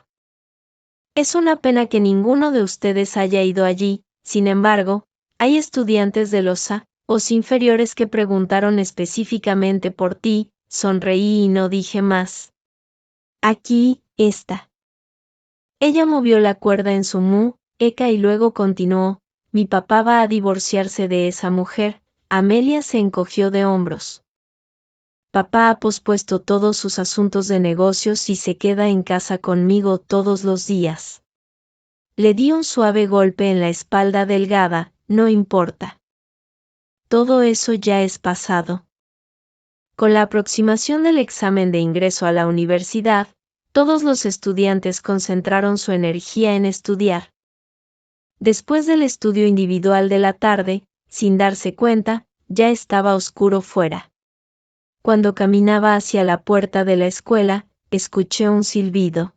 Es una pena que ninguno de ustedes haya ido allí, sin embargo, hay estudiantes de los A.os inferiores que preguntaron específicamente por ti. Sonreí y no dije más. Aquí está. Ella movió la cuerda en su mueca y luego continuó, mi papá va a divorciarse de esa mujer. Amelia se encogió de hombros. Papá ha pospuesto todos sus asuntos de negocios y se queda en casa conmigo todos los días. Le di un suave golpe en la espalda delgada, no importa. Todo eso ya es pasado. Con la aproximación del examen de ingreso a la universidad, todos los estudiantes concentraron su energía en estudiar. Después del estudio individual de la tarde, sin darse cuenta, ya estaba oscuro fuera. Cuando caminaba hacia la puerta de la escuela, escuché un silbido.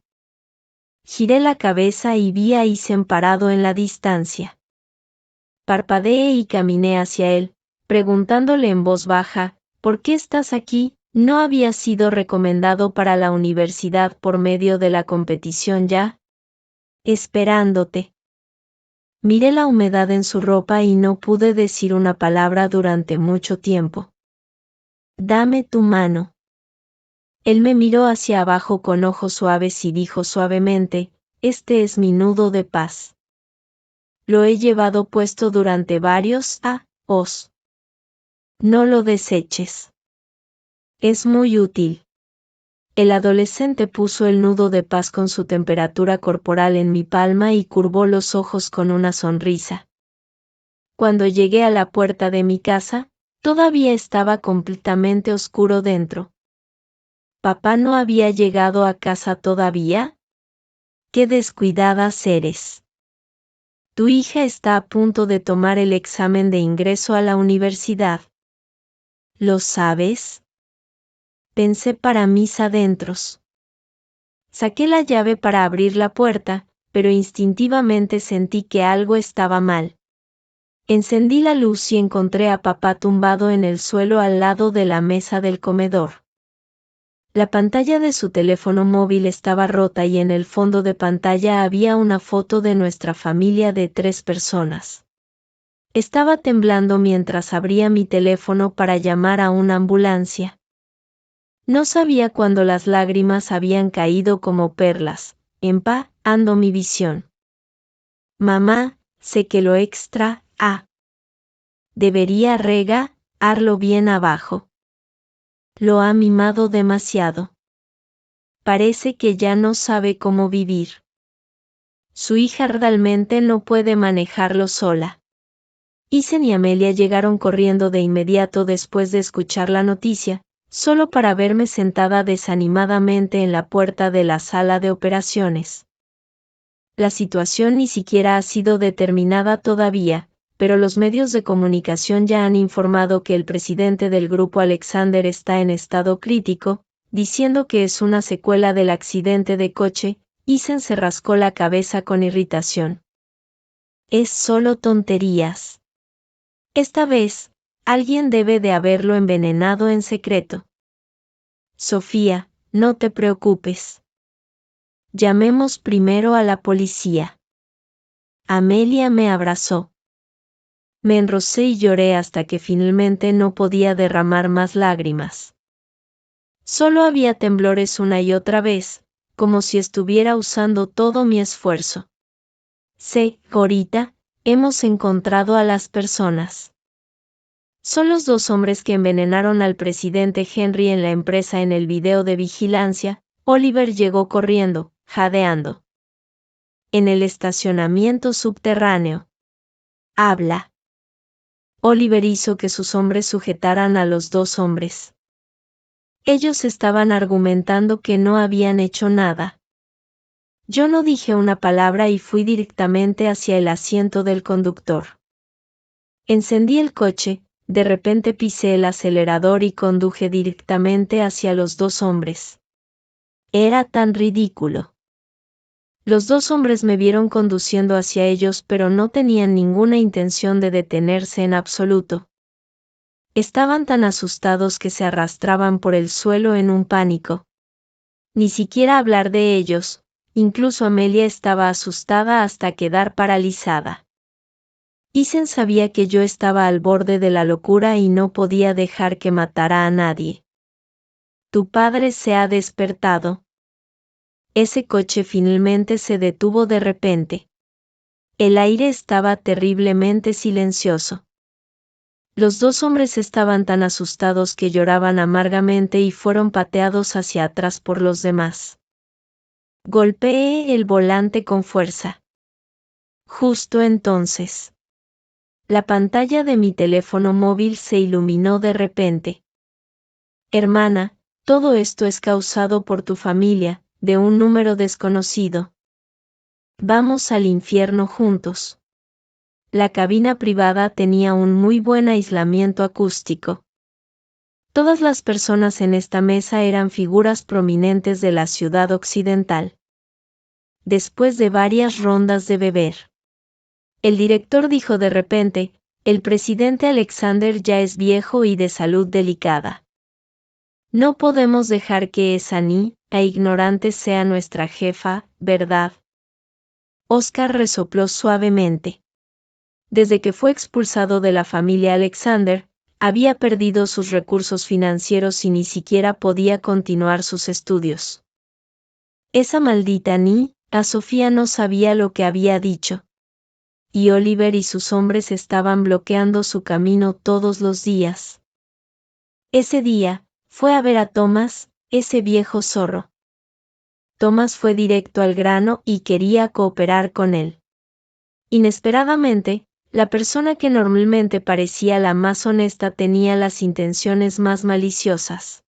Giré la cabeza y vi a Isen parado en la distancia. Parpadeé y caminé hacia él, preguntándole en voz baja, ¿por qué estás aquí? ¿No habías sido recomendado para la universidad por medio de la competición ya? Esperándote. Miré la humedad en su ropa y no pude decir una palabra durante mucho tiempo. Dame tu mano. Él me miró hacia abajo con ojos suaves y dijo suavemente, este es mi nudo de paz. Lo he llevado puesto durante varios años. No lo deseches. Es muy útil. El adolescente puso el nudo de paz con su temperatura corporal en mi palma y curvó los ojos con una sonrisa. Cuando llegué a la puerta de mi casa, todavía estaba completamente oscuro dentro. ¿Papá no había llegado a casa todavía? ¡Qué descuidadas eres! Tu hija está a punto de tomar el examen de ingreso a la universidad. ¿Lo sabes? Pensé para mis adentros. Saqué la llave para abrir la puerta, pero instintivamente sentí que algo estaba mal. Encendí la luz y encontré a papá tumbado en el suelo al lado de la mesa del comedor. La pantalla de su teléfono móvil estaba rota y en el fondo de pantalla había una foto de nuestra familia de 3 personas. Estaba temblando mientras abría mi teléfono para llamar a una ambulancia. No sabía cuándo las lágrimas habían caído como perlas, empapando mi visión. Mamá, sé que lo debería regarlo bien abajo. Lo ha mimado demasiado. Parece que ya no sabe cómo vivir. Su hija realmente no puede manejarlo sola. Isen y Amelia llegaron corriendo de inmediato después de escuchar la noticia, solo para verme sentada desanimadamente en la puerta de la sala de operaciones. La situación ni siquiera ha sido determinada todavía, pero los medios de comunicación ya han informado que el presidente del grupo Alexander está en estado crítico, diciendo que es una secuela del accidente de coche. Isen se rascó la cabeza con irritación. Es solo tonterías. Esta vez, alguien debe de haberlo envenenado en secreto. Sofía, no te preocupes. Llamemos primero a la policía. Amelia me abrazó. Me enrocé y lloré hasta que finalmente no podía derramar más lágrimas. Solo había temblores una y otra vez, como si estuviera usando todo mi esfuerzo. Ahorita, hemos encontrado a las personas. Son los 2 hombres que envenenaron al presidente Henry en la empresa en el video de vigilancia. Oliver llegó corriendo, jadeando. En el estacionamiento subterráneo. Habla. Oliver hizo que sus hombres sujetaran a los 2 hombres. Ellos estaban argumentando que no habían hecho nada. Yo no dije una palabra y fui directamente hacia el asiento del conductor. Encendí el coche, de repente pisé el acelerador y conduje directamente hacia los dos hombres. Era tan ridículo. Los dos hombres me vieron conduciendo hacia ellos, pero no tenían ninguna intención de detenerse en absoluto. Estaban tan asustados que se arrastraban por el suelo en un pánico. Ni siquiera hablar de ellos, incluso Amelia estaba asustada hasta quedar paralizada. Ethan sabía que yo estaba al borde de la locura y no podía dejar que matara a nadie. Tu padre se ha despertado. Ese coche finalmente se detuvo de repente. El aire estaba terriblemente silencioso. Los dos hombres estaban tan asustados que lloraban amargamente y fueron pateados hacia atrás por los demás. Golpeé el volante con fuerza. Justo entonces, la pantalla de mi teléfono móvil se iluminó de repente. Hermana, todo esto es causado por tu familia, de un número desconocido. Vamos al infierno juntos. La cabina privada tenía un muy buen aislamiento acústico. Todas las personas en esta mesa eran figuras prominentes de la ciudad occidental. Después de varias rondas de beber, el director dijo de repente, el presidente Alexander ya es viejo y de salud delicada. No podemos dejar que esa ignorante sea nuestra jefa, ¿verdad? Oscar resopló suavemente. Desde que fue expulsado de la familia Alexander, había perdido sus recursos financieros y ni siquiera podía continuar sus estudios. Esa maldita a Sofía no sabía lo que había dicho. Y Oliver y sus hombres estaban bloqueando su camino todos los días. Ese día, fue a ver a Thomas, ese viejo zorro. Thomas fue directo al grano y quería cooperar con él. Inesperadamente, la persona que normalmente parecía la más honesta tenía las intenciones más maliciosas.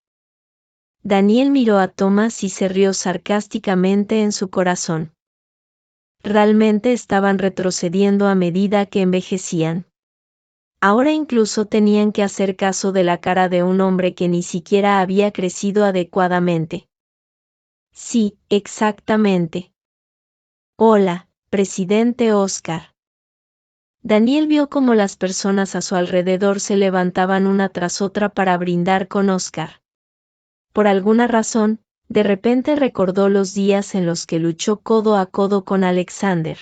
Daniel miró a Thomas y se rió sarcásticamente en su corazón. Realmente estaban retrocediendo a medida que envejecían. Ahora incluso tenían que hacer caso de la cara de un hombre que ni siquiera había crecido adecuadamente. Sí, exactamente. Hola, presidente Oscar. Daniel vio cómo las personas a su alrededor se levantaban una tras otra para brindar con Oscar. Por alguna razón, de repente recordó los días en los que luchó codo a codo con Alexander.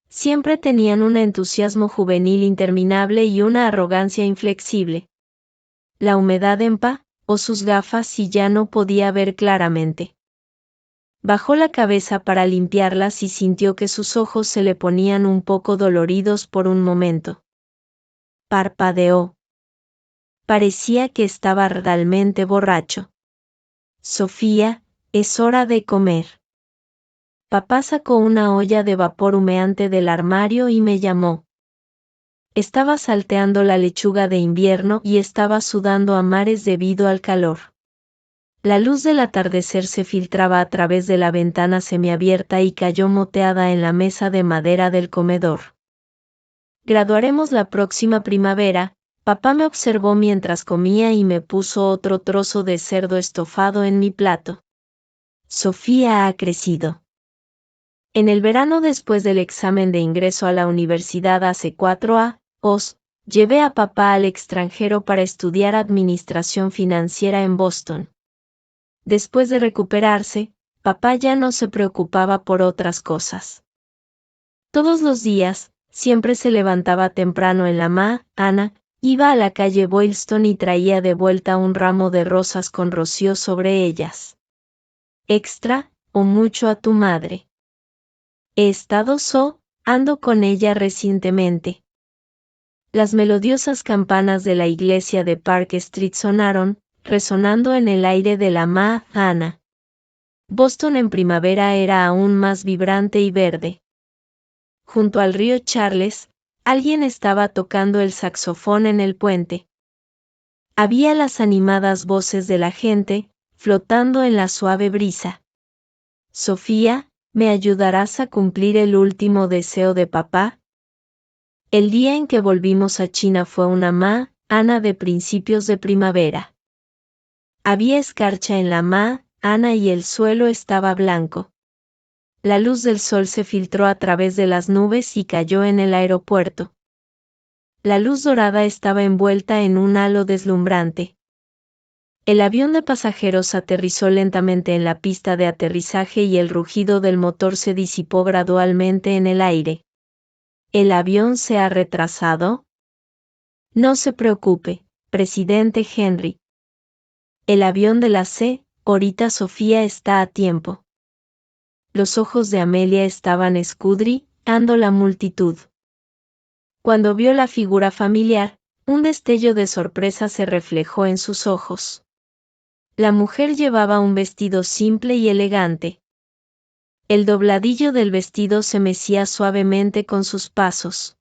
Siempre tenían un entusiasmo juvenil interminable y una arrogancia inflexible. La humedad empapó sus gafas y ya no podía ver claramente. Bajó la cabeza para limpiarlas y sintió que sus ojos se le ponían un poco doloridos por un momento. Parpadeó. Parecía que estaba realmente borracho. Sofía, es hora de comer. Papá sacó una olla de vapor humeante del armario y me llamó. Estaba salteando la lechuga de invierno y estaba sudando a mares debido al calor. La luz del atardecer se filtraba a través de la ventana semiabierta y cayó moteada en la mesa de madera del comedor. Graduaremos la próxima primavera, papá me observó mientras comía y me puso otro trozo de cerdo estofado en mi plato. Sofía ha crecido. En el verano después del examen de ingreso a la universidad hace 4 años, llevé a papá al extranjero para estudiar administración financiera en Boston. Después de recuperarse, papá ya no se preocupaba por otras cosas. Todos los días, siempre se levantaba temprano en la mañana, iba a la calle Boylston y traía de vuelta un ramo de rosas con rocío sobre ellas. Extra, o mucho a tu madre. He estado ando con ella recientemente. Las melodiosas campanas de la iglesia de Park Street sonaron, resonando en el aire de la mañana. Boston en primavera era aún más vibrante y verde. Junto al río Charles, alguien estaba tocando el saxofón en el puente. Había las animadas voces de la gente, flotando en la suave brisa. Sofía, ¿me ayudarás a cumplir el último deseo de papá? El día en que volvimos a China fue una mañana de principios de primavera. Había escarcha en la mañana y el suelo estaba blanco. La luz del sol se filtró a través de las nubes y cayó en el aeropuerto. La luz dorada estaba envuelta en un halo deslumbrante. El avión de pasajeros aterrizó lentamente en la pista de aterrizaje y el rugido del motor se disipó gradualmente en el aire. ¿El avión se ha retrasado? No se preocupe, presidente Henry. El avión de la señorita Sofía está a tiempo. Los ojos de Amelia estaban escudriñando la multitud. Cuando vio la figura familiar, un destello de sorpresa se reflejó en sus ojos. La mujer llevaba un vestido simple y elegante. El dobladillo del vestido se mecía suavemente con sus pasos.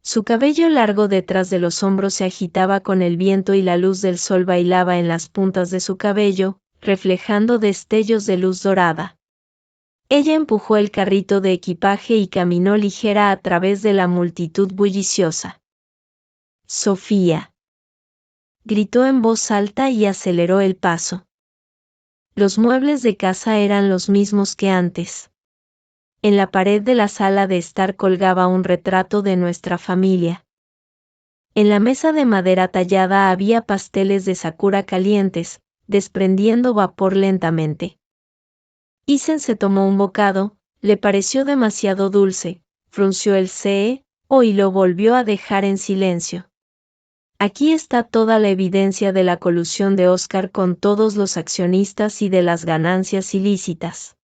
Su cabello largo detrás de los hombros se agitaba con el viento y la luz del sol bailaba en las puntas de su cabello, reflejando destellos de luz dorada. Ella empujó el carrito de equipaje y caminó ligera a través de la multitud bulliciosa. Sofía. Gritó en voz alta y aceleró el paso. Los muebles de casa eran los mismos que antes. En la pared de la sala de estar colgaba un retrato de nuestra familia. En la mesa de madera tallada había pasteles de sakura calientes, desprendiendo vapor lentamente. Isen se tomó un bocado, le pareció demasiado dulce, frunció el ceño y lo volvió a dejar en silencio. Aquí está toda la evidencia de la colusión de Oscar con todos los accionistas y de las ganancias ilícitas.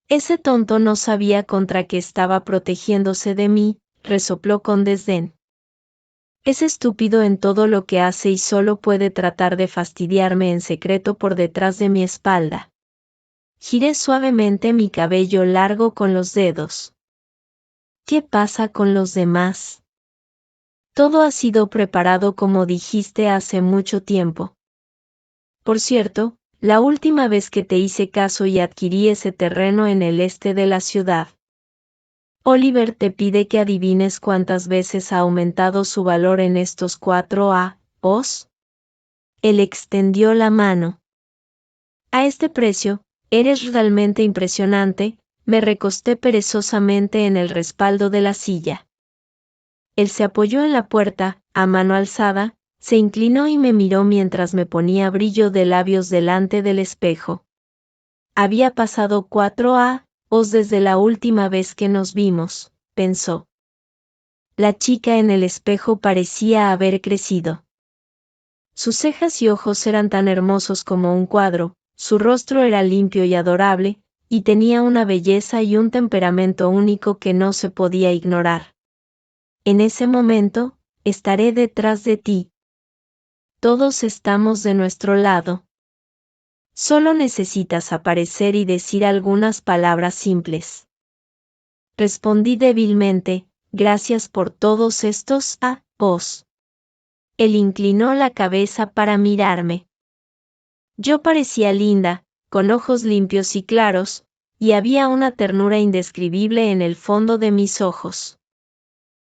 Ese tonto no sabía contra qué estaba protegiéndose de mí, resopló con desdén. Es estúpido en todo lo que hace y solo puede tratar de fastidiarme en secreto por detrás de mi espalda. Giré suavemente mi cabello largo con los dedos. ¿Qué pasa con los demás? Todo ha sido preparado como dijiste hace mucho tiempo. Por cierto, la última vez que te hice caso y adquirí ese terreno en el este de la ciudad. Oliver te pide que adivines cuántas veces ha aumentado su valor en estos 4 años. Él extendió la mano. A este precio, eres realmente impresionante, me recosté perezosamente en el respaldo de la silla. Él se apoyó en la puerta, a mano alzada, se inclinó y me miró mientras me ponía brillo de labios delante del espejo. Había pasado 4 años desde la última vez que nos vimos, pensó. La chica en el espejo parecía haber crecido. Sus cejas y ojos eran tan hermosos como un cuadro, su rostro era limpio y adorable, y tenía una belleza y un temperamento único que no se podía ignorar. En ese momento, estaré detrás de ti. Todos estamos de nuestro lado. Solo necesitas aparecer y decir algunas palabras simples. Respondí débilmente, gracias por todos estos años. Él inclinó la cabeza para mirarme. Yo parecía linda, con ojos limpios y claros, y había una ternura indescribible en el fondo de mis ojos.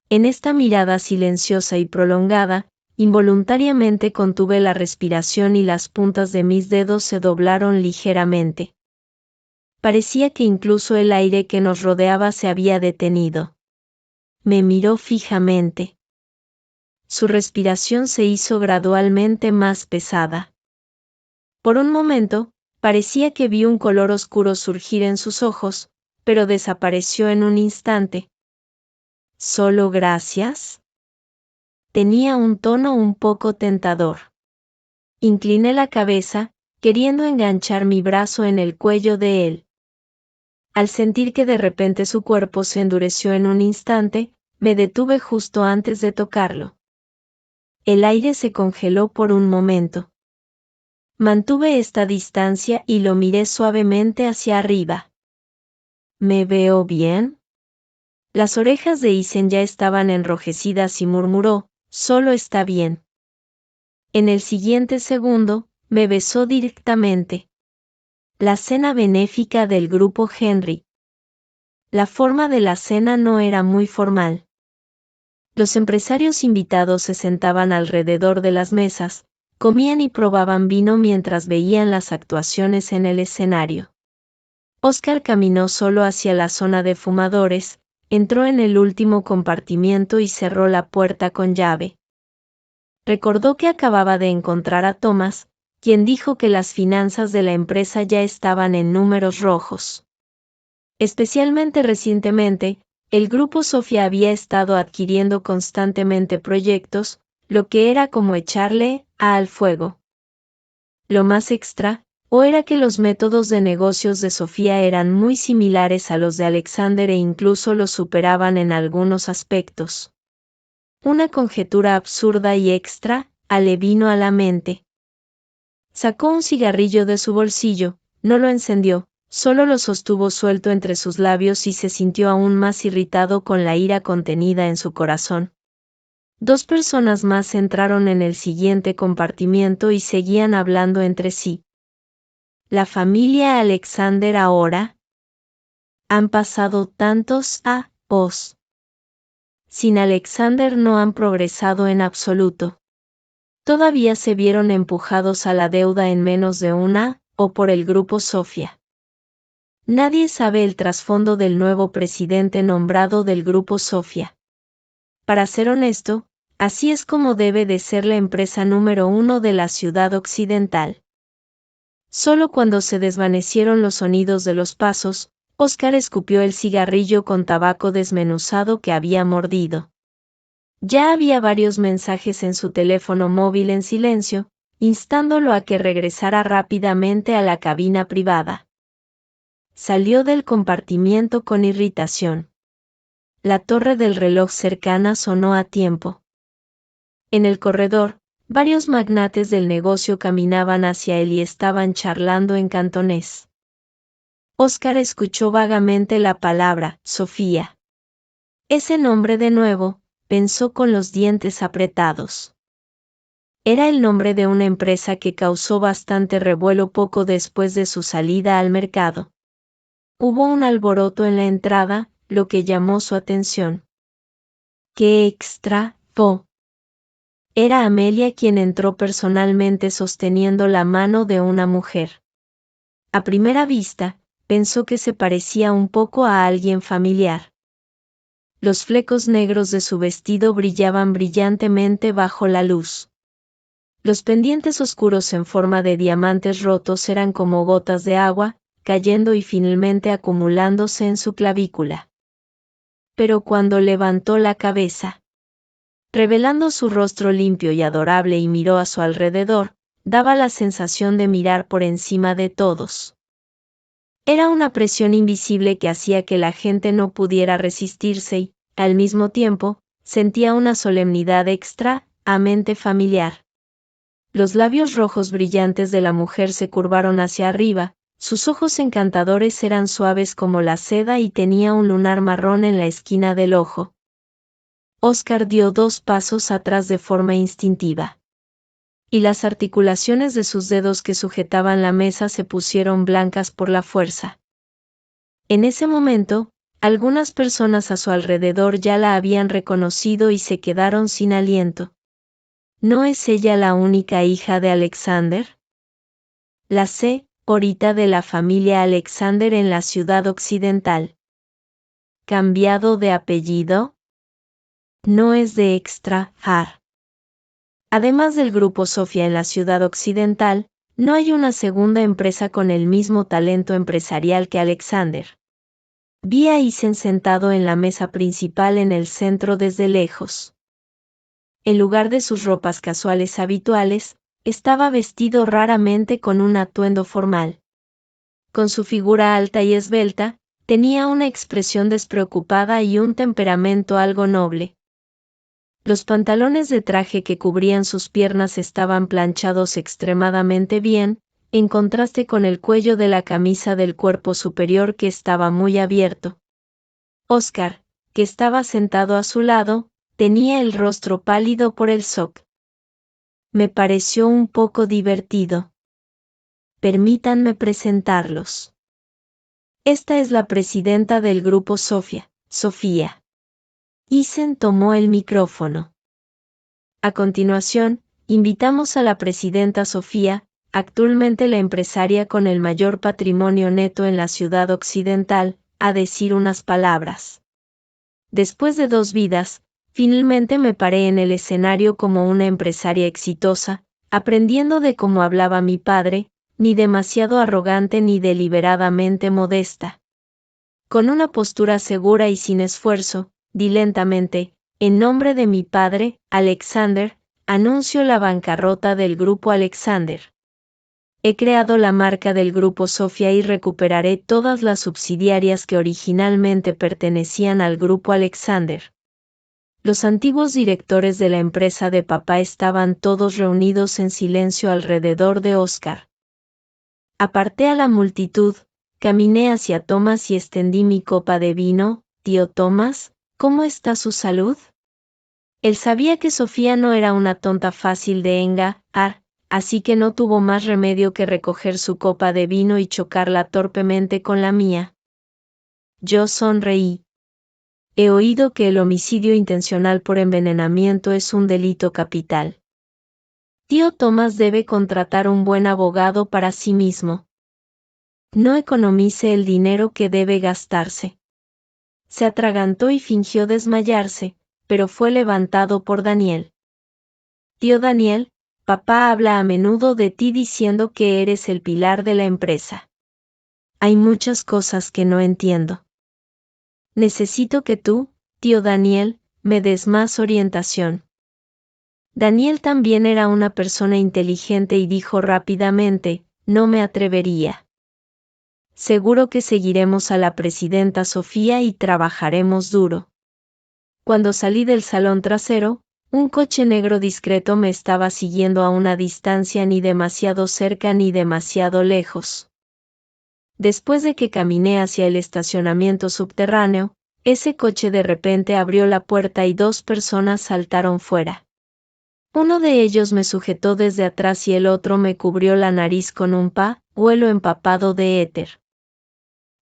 En esta mirada silenciosa y prolongada, involuntariamente contuve la respiración y las puntas de mis dedos se doblaron ligeramente. Parecía que incluso el aire que nos rodeaba se había detenido. Me miró fijamente. Su respiración se hizo gradualmente más pesada. Por un momento, parecía que vi un color oscuro surgir en sus ojos, pero desapareció en un instante. ¿Solo gracias? Tenía un tono un poco tentador. Incliné la cabeza, queriendo enganchar mi brazo en el cuello de él. Al sentir que de repente su cuerpo se endureció en un instante, me detuve justo antes de tocarlo. El aire se congeló por un momento. Mantuve esta distancia y lo miré suavemente hacia arriba. ¿Me veo bien? Las orejas de Isen ya estaban enrojecidas y murmuró, solo está bien. En el siguiente segundo, me besó directamente. La cena benéfica del grupo Henry. La forma de la cena no era muy formal. Los empresarios invitados se sentaban alrededor de las mesas, comían y probaban vino mientras veían las actuaciones en el escenario. Oscar caminó solo hacia la zona de fumadores, entró en el último compartimiento y cerró la puerta con llave. Recordó que acababa de encontrar a Thomas, quien dijo que las finanzas de la empresa ya estaban en números rojos. Especialmente recientemente, el grupo Sofía había estado adquiriendo constantemente proyectos, lo que era como echarle al fuego. Lo más extra, o era que los métodos de negocios de Sofía eran muy similares a los de Alexander e incluso los superaban en algunos aspectos. Una conjetura absurda y extra, le vino a la mente. Sacó un cigarrillo de su bolsillo, no lo encendió, solo lo sostuvo suelto entre sus labios y se sintió aún más irritado con la ira contenida en su corazón. 2 personas más entraron en el siguiente compartimiento y seguían hablando entre sí. La familia Alexander ahora. Han pasado tantos años. Sin Alexander no han progresado en absoluto. Todavía se vieron empujados a la deuda en menos de una, o por el grupo Sofía. Nadie sabe el trasfondo del nuevo presidente nombrado del grupo Sofía. Para ser honesto, así es como debe de ser la empresa número 1 de la ciudad occidental. Solo cuando se desvanecieron los sonidos de los pasos, Oscar escupió el cigarrillo con tabaco desmenuzado que había mordido. Ya había varios mensajes en su teléfono móvil en silencio, instándolo a que regresara rápidamente a la cabina privada. Salió del compartimiento con irritación. La torre del reloj cercana sonó a tiempo. En el corredor, varios magnates del negocio caminaban hacia él y estaban charlando en cantonés. Oscar escuchó vagamente la palabra, Sofía. Ese nombre de nuevo, pensó con los dientes apretados. Era el nombre de una empresa que causó bastante revuelo poco después de su salida al mercado. Hubo un alboroto en la entrada, lo que llamó su atención. ¡Qué extra! Era Amelia quien entró personalmente sosteniendo la mano de una mujer. A primera vista, pensó que se parecía un poco a alguien familiar. Los flecos negros de su vestido brillaban brillantemente bajo la luz. Los pendientes oscuros en forma de diamantes rotos eran como gotas de agua, cayendo y finalmente acumulándose en su clavícula. Pero cuando levantó la cabeza, revelando su rostro limpio y adorable y miró a su alrededor, daba la sensación de mirar por encima de todos. Era una presión invisible que hacía que la gente no pudiera resistirse y, al mismo tiempo, sentía una solemnidad extrañamente familiar. Los labios rojos brillantes de la mujer se curvaron hacia arriba, sus ojos encantadores eran suaves como la seda y tenía un lunar marrón en la esquina del ojo. Oscar dio 2 pasos atrás de forma instintiva. Y las articulaciones de sus dedos que sujetaban la mesa se pusieron blancas por la fuerza. En ese momento, algunas personas a su alrededor ya la habían reconocido y se quedaron sin aliento. ¿No es ella la única hija de Alexander? La señorita de la familia Alexander en la ciudad occidental. ¿Cambiado de apellido? No es de extrañar. Además del grupo Sofía en la ciudad occidental, no hay una segunda empresa con el mismo talento empresarial que Alexander. Vi a Eisen sentado en la mesa principal en el centro desde lejos. En lugar de sus ropas casuales habituales, estaba vestido raramente con un atuendo formal. Con su figura alta y esbelta, tenía una expresión despreocupada y un temperamento algo noble. Los pantalones de traje que cubrían sus piernas estaban planchados extremadamente bien, en contraste con el cuello de la camisa del cuerpo superior que estaba muy abierto. Oscar, que estaba sentado a su lado, tenía el rostro pálido por el shock. Me pareció un poco divertido. Permítanme presentarlos. Esta es la presidenta del grupo Sofía. Isen tomó el micrófono. A continuación, invitamos a la presidenta Sofía, actualmente la empresaria con el mayor patrimonio neto en la ciudad occidental, a decir unas palabras. Después de 2 vidas, finalmente me paré en el escenario como una empresaria exitosa, aprendiendo de cómo hablaba mi padre, ni demasiado arrogante ni deliberadamente modesta. Con una postura segura y sin esfuerzo, di lentamente, en nombre de mi padre, Alexander, anuncio la bancarrota del Grupo Alexander. He creado la marca del Grupo Sofía y recuperaré todas las subsidiarias que originalmente pertenecían al Grupo Alexander. Los antiguos directores de la empresa de papá estaban todos reunidos en silencio alrededor de Oscar. Aparté a la multitud, caminé hacia Thomas y extendí mi copa de vino. Tío Thomas, ¿cómo está su salud? Él sabía que Sofía no era una tonta fácil de engañar, así que no tuvo más remedio que recoger su copa de vino y chocarla torpemente con la mía. Yo sonreí. He oído que el homicidio intencional por envenenamiento es un delito capital. Tío Thomas debe contratar un buen abogado para sí mismo. No economice el dinero que debe gastarse. Se atragantó y fingió desmayarse, pero fue levantado por Daniel. Tío Daniel, papá habla a menudo de ti diciendo que eres el pilar de la empresa. Hay muchas cosas que no entiendo. Necesito que tú, tío Daniel, me des más orientación. Daniel también era una persona inteligente y dijo rápidamente, no me atrevería. Seguro que seguiremos a la presidenta Sofía y trabajaremos duro. Cuando salí del salón trasero, un coche negro discreto me estaba siguiendo a una distancia ni demasiado cerca ni demasiado lejos. Después de que caminé hacia el estacionamiento subterráneo, ese coche de repente abrió la puerta y 2 personas saltaron fuera. Uno de ellos me sujetó desde atrás y el otro me cubrió la nariz con un pañuelo empapado de éter.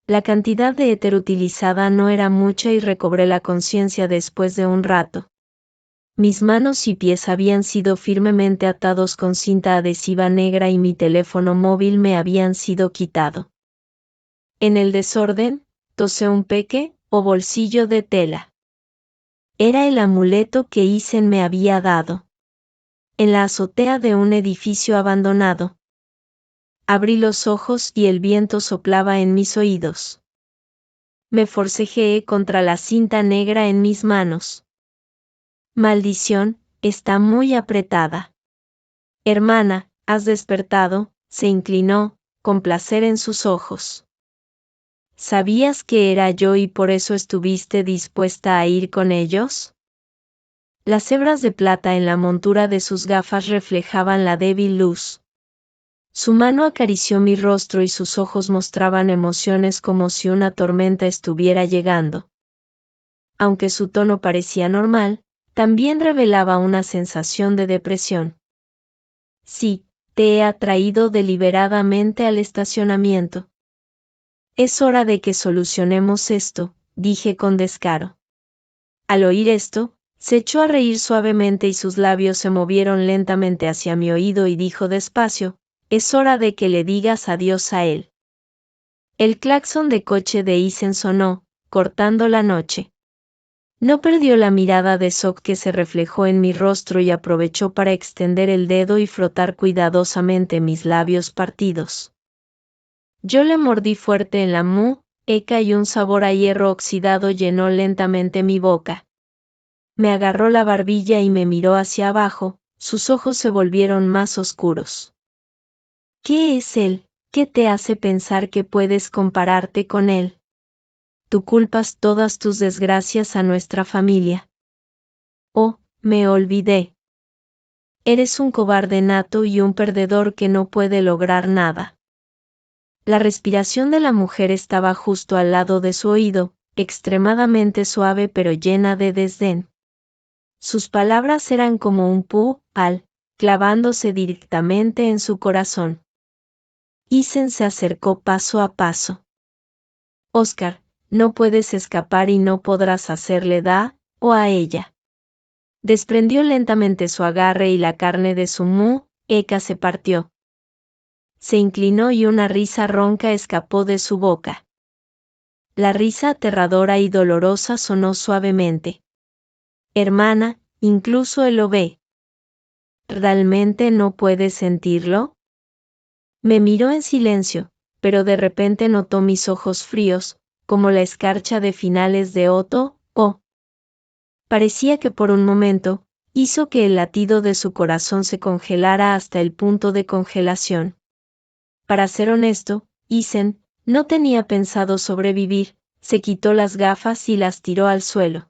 La cantidad de éter utilizada no era mucha y recobré la conciencia después de un rato. Mis manos y pies habían sido firmemente atados con cinta adhesiva negra y mi teléfono móvil me habían sido quitado. En el desorden, tosé un peque o bolsillo de tela. Era el amuleto que Isen me había dado. En la azotea de un edificio abandonado. Abrí los ojos y el viento soplaba en mis oídos. Me forcejeé contra la cinta negra en mis manos. Maldición, está muy apretada. Hermana, has despertado, se inclinó, con placer en sus ojos. ¿Sabías que era yo y por eso estuviste dispuesta a ir con ellos? Las hebras de plata en la montura de sus gafas reflejaban la débil luz. Su mano acarició mi rostro y sus ojos mostraban emociones como si una tormenta estuviera llegando. Aunque su tono parecía normal, también revelaba una sensación de depresión. Sí, te he atraído deliberadamente al estacionamiento. Es hora de que solucionemos esto, dije con descaro. Al oír esto, se echó a reír suavemente y sus labios se movieron lentamente hacia mi oído y dijo despacio, es hora de que le digas adiós a él. El claxon de coche de Isen sonó, cortando la noche. No perdió la mirada de shock que se reflejó en mi rostro y aprovechó para extender el dedo y frotar cuidadosamente mis labios partidos. Yo le mordí fuerte en la mueca y un sabor a hierro oxidado llenó lentamente mi boca. Me agarró la barbilla y me miró hacia abajo, sus ojos se volvieron más oscuros. ¿Qué es él? ¿Qué te hace pensar que puedes compararte con él? Tú culpas todas tus desgracias a nuestra familia. Oh, me olvidé. Eres un cobarde nato y un perdedor que no puede lograr nada. La respiración de la mujer estaba justo al lado de su oído, extremadamente suave pero llena de desdén. Sus palabras eran como un pu al clavándose directamente en su corazón. Isen se acercó paso a paso. Oscar, no puedes escapar y no podrás hacerle daño a ella. Desprendió lentamente su agarre y la carne de su muñeca se partió. Se inclinó y una risa ronca escapó de su boca. La risa aterradora y dolorosa sonó suavemente. Hermana, incluso él lo ve. ¿Realmente no puedes sentirlo? Me miró en silencio, pero de repente notó mis ojos fríos, como la escarcha de finales de otoño. Parecía que por un momento, hizo que el latido de su corazón se congelara hasta el punto de congelación. Para ser honesto, Isen no tenía pensado sobrevivir, se quitó las gafas y las tiró al suelo.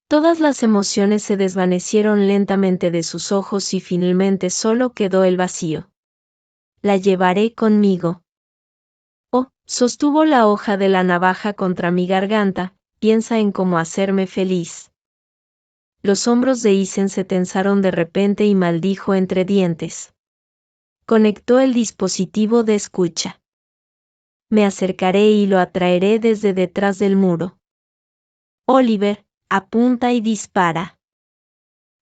Todas las emociones se desvanecieron lentamente de sus ojos y finalmente solo quedó el vacío. La llevaré conmigo. Sostuvo la hoja de la navaja contra mi garganta, piensa en cómo hacerme feliz. Los hombros de Isen se tensaron de repente y maldijo entre dientes. Conectó el dispositivo de escucha. Me acercaré y lo atraeré desde detrás del muro. Oliver, apunta y dispara.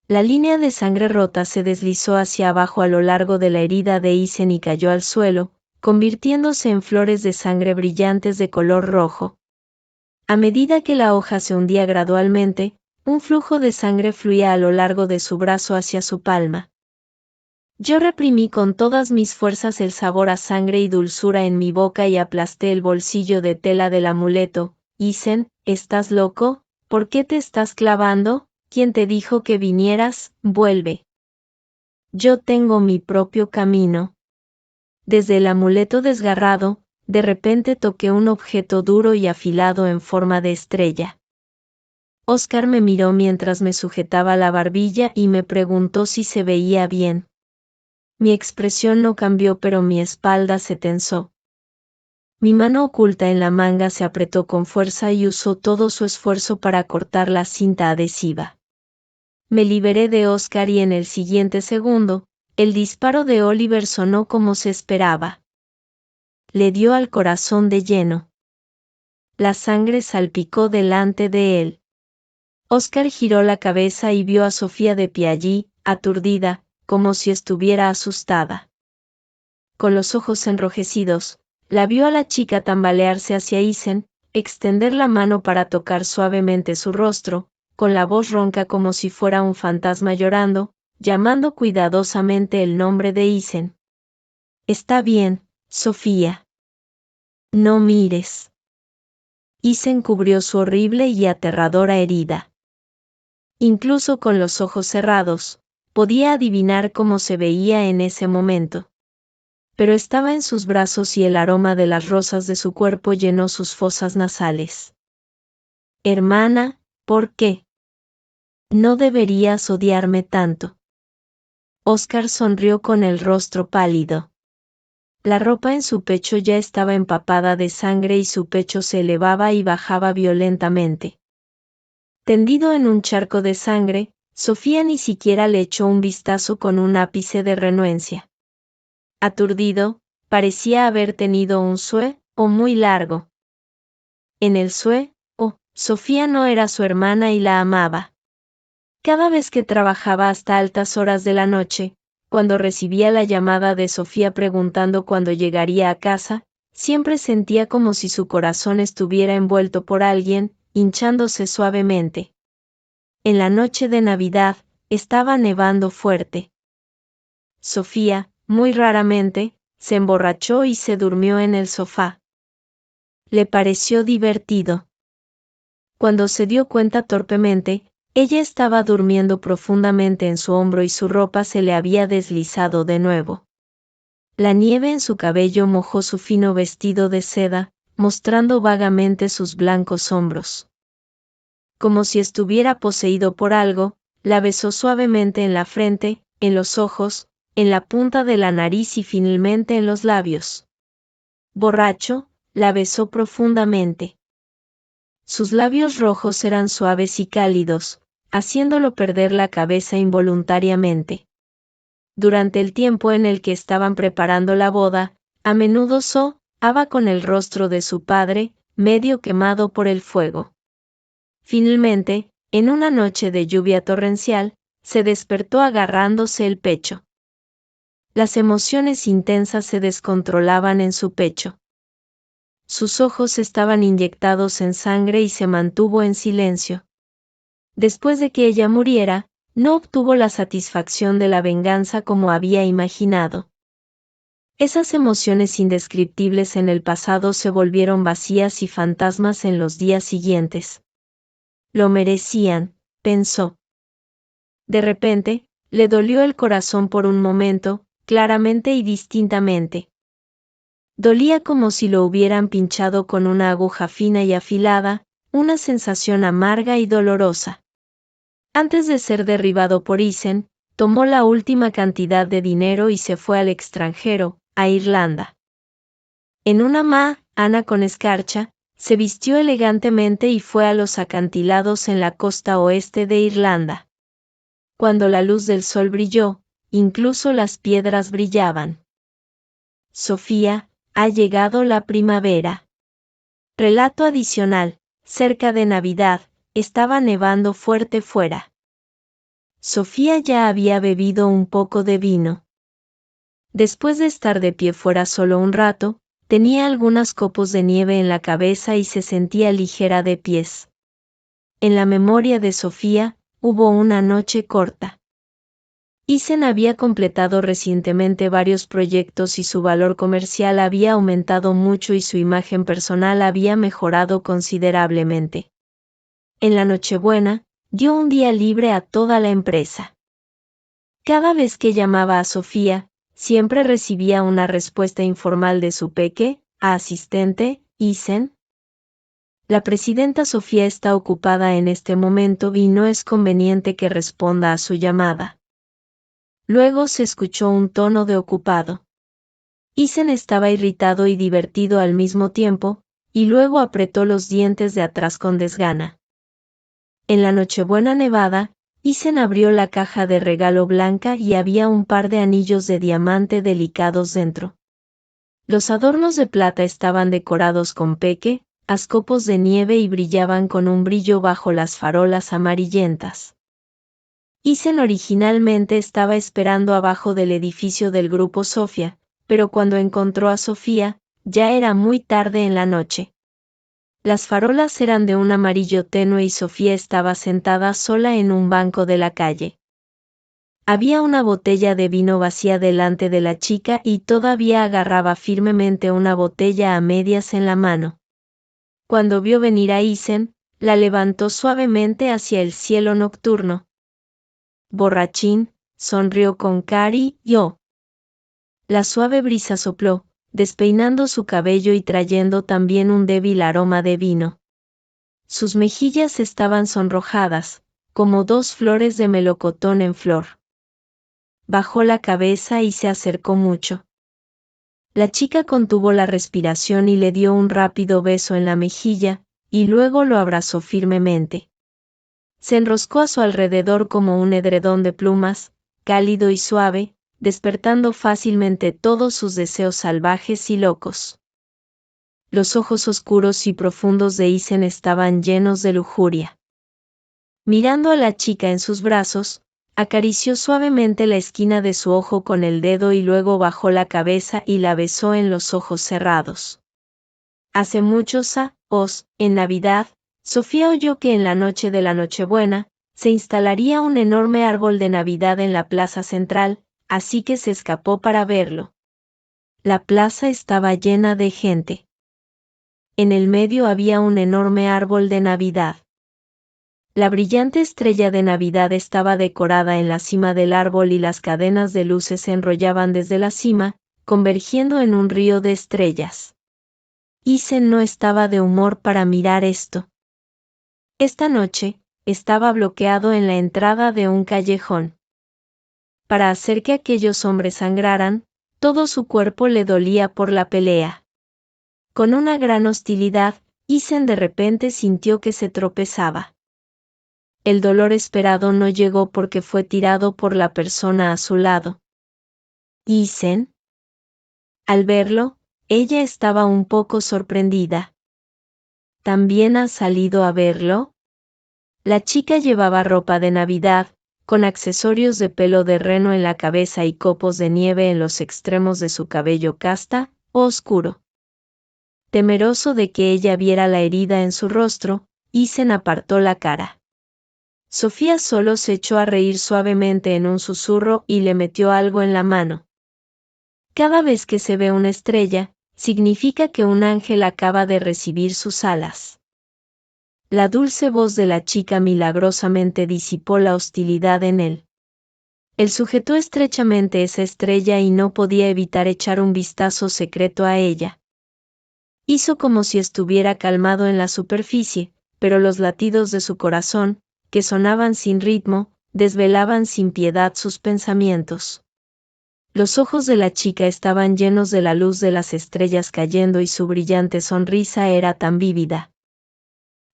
La línea de sangre rota se deslizó hacia abajo a lo largo de la herida de Isen y cayó al suelo, convirtiéndose en flores de sangre brillantes de color rojo. A medida que la hoja se hundía gradualmente, un flujo de sangre fluía a lo largo de su brazo hacia su palma. Yo reprimí con todas mis fuerzas el sabor a sangre y dulzura en mi boca y aplasté el bolsillo de tela del amuleto. Isen, ¿estás loco? ¿Por qué te estás clavando? ¿Quién te dijo que vinieras? Vuelve. Yo tengo mi propio camino. Desde el amuleto desgarrado, de repente toqué un objeto duro y afilado en forma de estrella. Oscar me miró mientras me sujetaba la barbilla y me preguntó si se veía bien. Mi expresión no cambió, pero mi espalda se tensó. Mi mano oculta en la manga se apretó con fuerza y usó todo su esfuerzo para cortar la cinta adhesiva. Me liberé de Oscar y en el siguiente segundo, el disparo de Oliver sonó como se esperaba. Le dio al corazón de lleno. La sangre salpicó delante de él. Oscar giró la cabeza y vio a Sofía de pie allí, aturdida, como si estuviera asustada. Con los ojos enrojecidos, la vio a la chica tambalearse hacia Isen, extender la mano para tocar suavemente su rostro, con la voz ronca como si fuera un fantasma llorando, llamando cuidadosamente el nombre de Isen. Está bien, Sofía. No mires. Isen cubrió su horrible y aterradora herida. Incluso con los ojos cerrados, podía adivinar cómo se veía en ese momento. Pero estaba en sus brazos y el aroma de las rosas de su cuerpo llenó sus fosas nasales. Hermana, ¿por qué? No deberías odiarme tanto. Oscar sonrió con el rostro pálido. La ropa en su pecho ya estaba empapada de sangre y su pecho se elevaba y bajaba violentamente. Tendido en un charco de sangre, Sofía ni siquiera le echó un vistazo con un ápice de renuencia. Aturdido, parecía haber tenido un sueño muy largo. En el sueño, Sofía no era su hermana y la amaba. Cada vez que trabajaba hasta altas horas de la noche, cuando recibía la llamada de Sofía preguntando cuándo llegaría a casa, siempre sentía como si su corazón estuviera envuelto por alguien, hinchándose suavemente. En la noche de Navidad, estaba nevando fuerte. Sofía, muy raramente, se emborrachó y se durmió en el sofá. Le pareció divertido. Cuando se dio cuenta torpemente, ella estaba durmiendo profundamente en su hombro y su ropa se le había deslizado de nuevo. La nieve en su cabello mojó su fino vestido de seda, mostrando vagamente sus blancos hombros. Como si estuviera poseído por algo, la besó suavemente en la frente, en los ojos, en la punta de la nariz y finalmente en los labios. Borracho, la besó profundamente. Sus labios rojos eran suaves y cálidos, haciéndolo perder la cabeza involuntariamente. durante el tiempo en el que estaban preparando la boda, a menudo soñaba con el rostro de su padre, medio quemado por el fuego. Finalmente, en una noche de lluvia torrencial, se despertó agarrándose el pecho. Las emociones intensas se descontrolaban en su pecho. Sus ojos estaban inyectados en sangre y se mantuvo en silencio. Después de que ella muriera, no obtuvo la satisfacción de la venganza como había imaginado. Esas emociones indescriptibles en el pasado se volvieron vacías y fantasmas en los días siguientes. Lo merecían, pensó. De repente, le dolió el corazón por un momento, claramente y distintamente. Dolía como si lo hubieran pinchado con una aguja fina y afilada, una sensación amarga y dolorosa. Antes de ser derribado por Isen, tomó la última cantidad de dinero y se fue al extranjero, a Irlanda. En una mañana con escarcha, se vistió elegantemente y fue a los acantilados en la costa oeste de Irlanda. Cuando la luz del sol brilló, incluso las piedras brillaban. Sofía, ha llegado la primavera. Relato adicional, cerca de Navidad, estaba nevando fuerte fuera. Sofía ya había bebido un poco de vino. Después de estar de pie fuera solo un rato, tenía algunos copos de nieve en la cabeza y se sentía ligera de pies. En la memoria de Sofía, hubo una noche corta. Isen había completado recientemente varios proyectos y su valor comercial había aumentado mucho y su imagen personal había mejorado considerablemente. En la Nochebuena, dio un día libre a toda la empresa. Cada vez que llamaba a Sofía, siempre recibía una respuesta informal de su asistente, Isen. La presidenta Sofía está ocupada en este momento y no es conveniente que responda a su llamada. Luego se escuchó un tono de ocupado. Isen estaba irritado y divertido al mismo tiempo, y luego apretó los dientes de atrás con desgana. En la Nochebuena nevada, Isen abrió la caja de regalo blanca y había un par de anillos de diamante delicados dentro. Los adornos de plata estaban decorados con copos de nieve y brillaban con un brillo bajo las farolas amarillentas. Isen originalmente estaba esperando abajo del edificio del grupo Sofía, pero cuando encontró a Sofía, ya era muy tarde en la noche. Las farolas eran de un amarillo tenue y Sofía estaba sentada sola en un banco de la calle. Había una botella de vino vacía delante de la chica y todavía agarraba firmemente una botella a medias en la mano. Cuando vio venir a Isen, la levantó suavemente hacia el cielo nocturno. Borrachín, sonrió con cariño. La suave brisa sopló, despeinando su cabello y trayendo también un débil aroma de vino. Sus mejillas estaban sonrojadas, como dos flores de melocotón en flor. Bajó la cabeza y se acercó mucho. La chica contuvo la respiración y le dio un rápido beso en la mejilla, y luego lo abrazó firmemente. Se enroscó a su alrededor como un edredón de plumas, cálido y suave, despertando fácilmente todos sus deseos salvajes y locos. Los ojos oscuros y profundos de Isen estaban llenos de lujuria. Mirando a la chica en sus brazos, acarició suavemente la esquina de su ojo con el dedo y luego bajó la cabeza y la besó en los ojos cerrados. Hace muchos años, en Navidad, Sofía oyó que en la noche de la Nochebuena, se instalaría un enorme árbol de Navidad en la plaza central, así que se escapó para verlo. La plaza estaba llena de gente. En el medio había un enorme árbol de Navidad. La brillante estrella de Navidad estaba decorada en la cima del árbol y las cadenas de luces se enrollaban desde la cima, convergiendo en un río de estrellas. Isen no estaba de humor para mirar esto. Esta noche, estaba bloqueado en la entrada de un callejón. Para hacer que aquellos hombres sangraran, todo su cuerpo le dolía por la pelea. Con una gran hostilidad, Isen de repente sintió que se tropezaba. El dolor esperado no llegó porque fue tirado por la persona a su lado. dicen. Al verlo, ella estaba un poco sorprendida. ¿También has salido a verlo? La chica llevaba ropa de Navidad, con accesorios de pelo de reno en la cabeza y copos de nieve en los extremos de su cabello casta o oscuro. Temeroso de que ella viera la herida en su rostro, Isen apartó la cara. Sofía solo se echó a reír suavemente en un susurro y le metió algo en la mano. Cada vez que se ve una estrella, significa que un ángel acaba de recibir sus alas. La dulce voz de la chica milagrosamente disipó la hostilidad en él. Él sujetó estrechamente esa estrella y no podía evitar echar un vistazo secreto a ella. Hizo como si estuviera calmado en la superficie, pero los latidos de su corazón, que sonaban sin ritmo, desvelaban sin piedad sus pensamientos. Los ojos de la chica estaban llenos de la luz de las estrellas cayendo y su brillante sonrisa era tan vívida.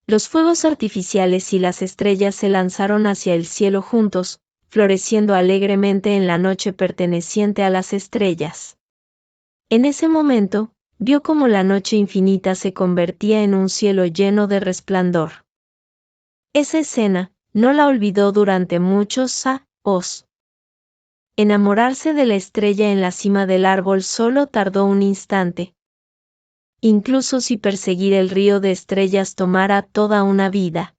Los fuegos artificiales y las estrellas se lanzaron hacia el cielo juntos, floreciendo alegremente en la noche perteneciente a las estrellas. En ese momento, vio cómo la noche infinita se convertía en un cielo lleno de resplandor. Esa escena, no la olvidó durante muchos años. Enamorarse de la estrella en la cima del árbol solo tardó un instante. Incluso si perseguir el río de estrellas tomara toda una vida.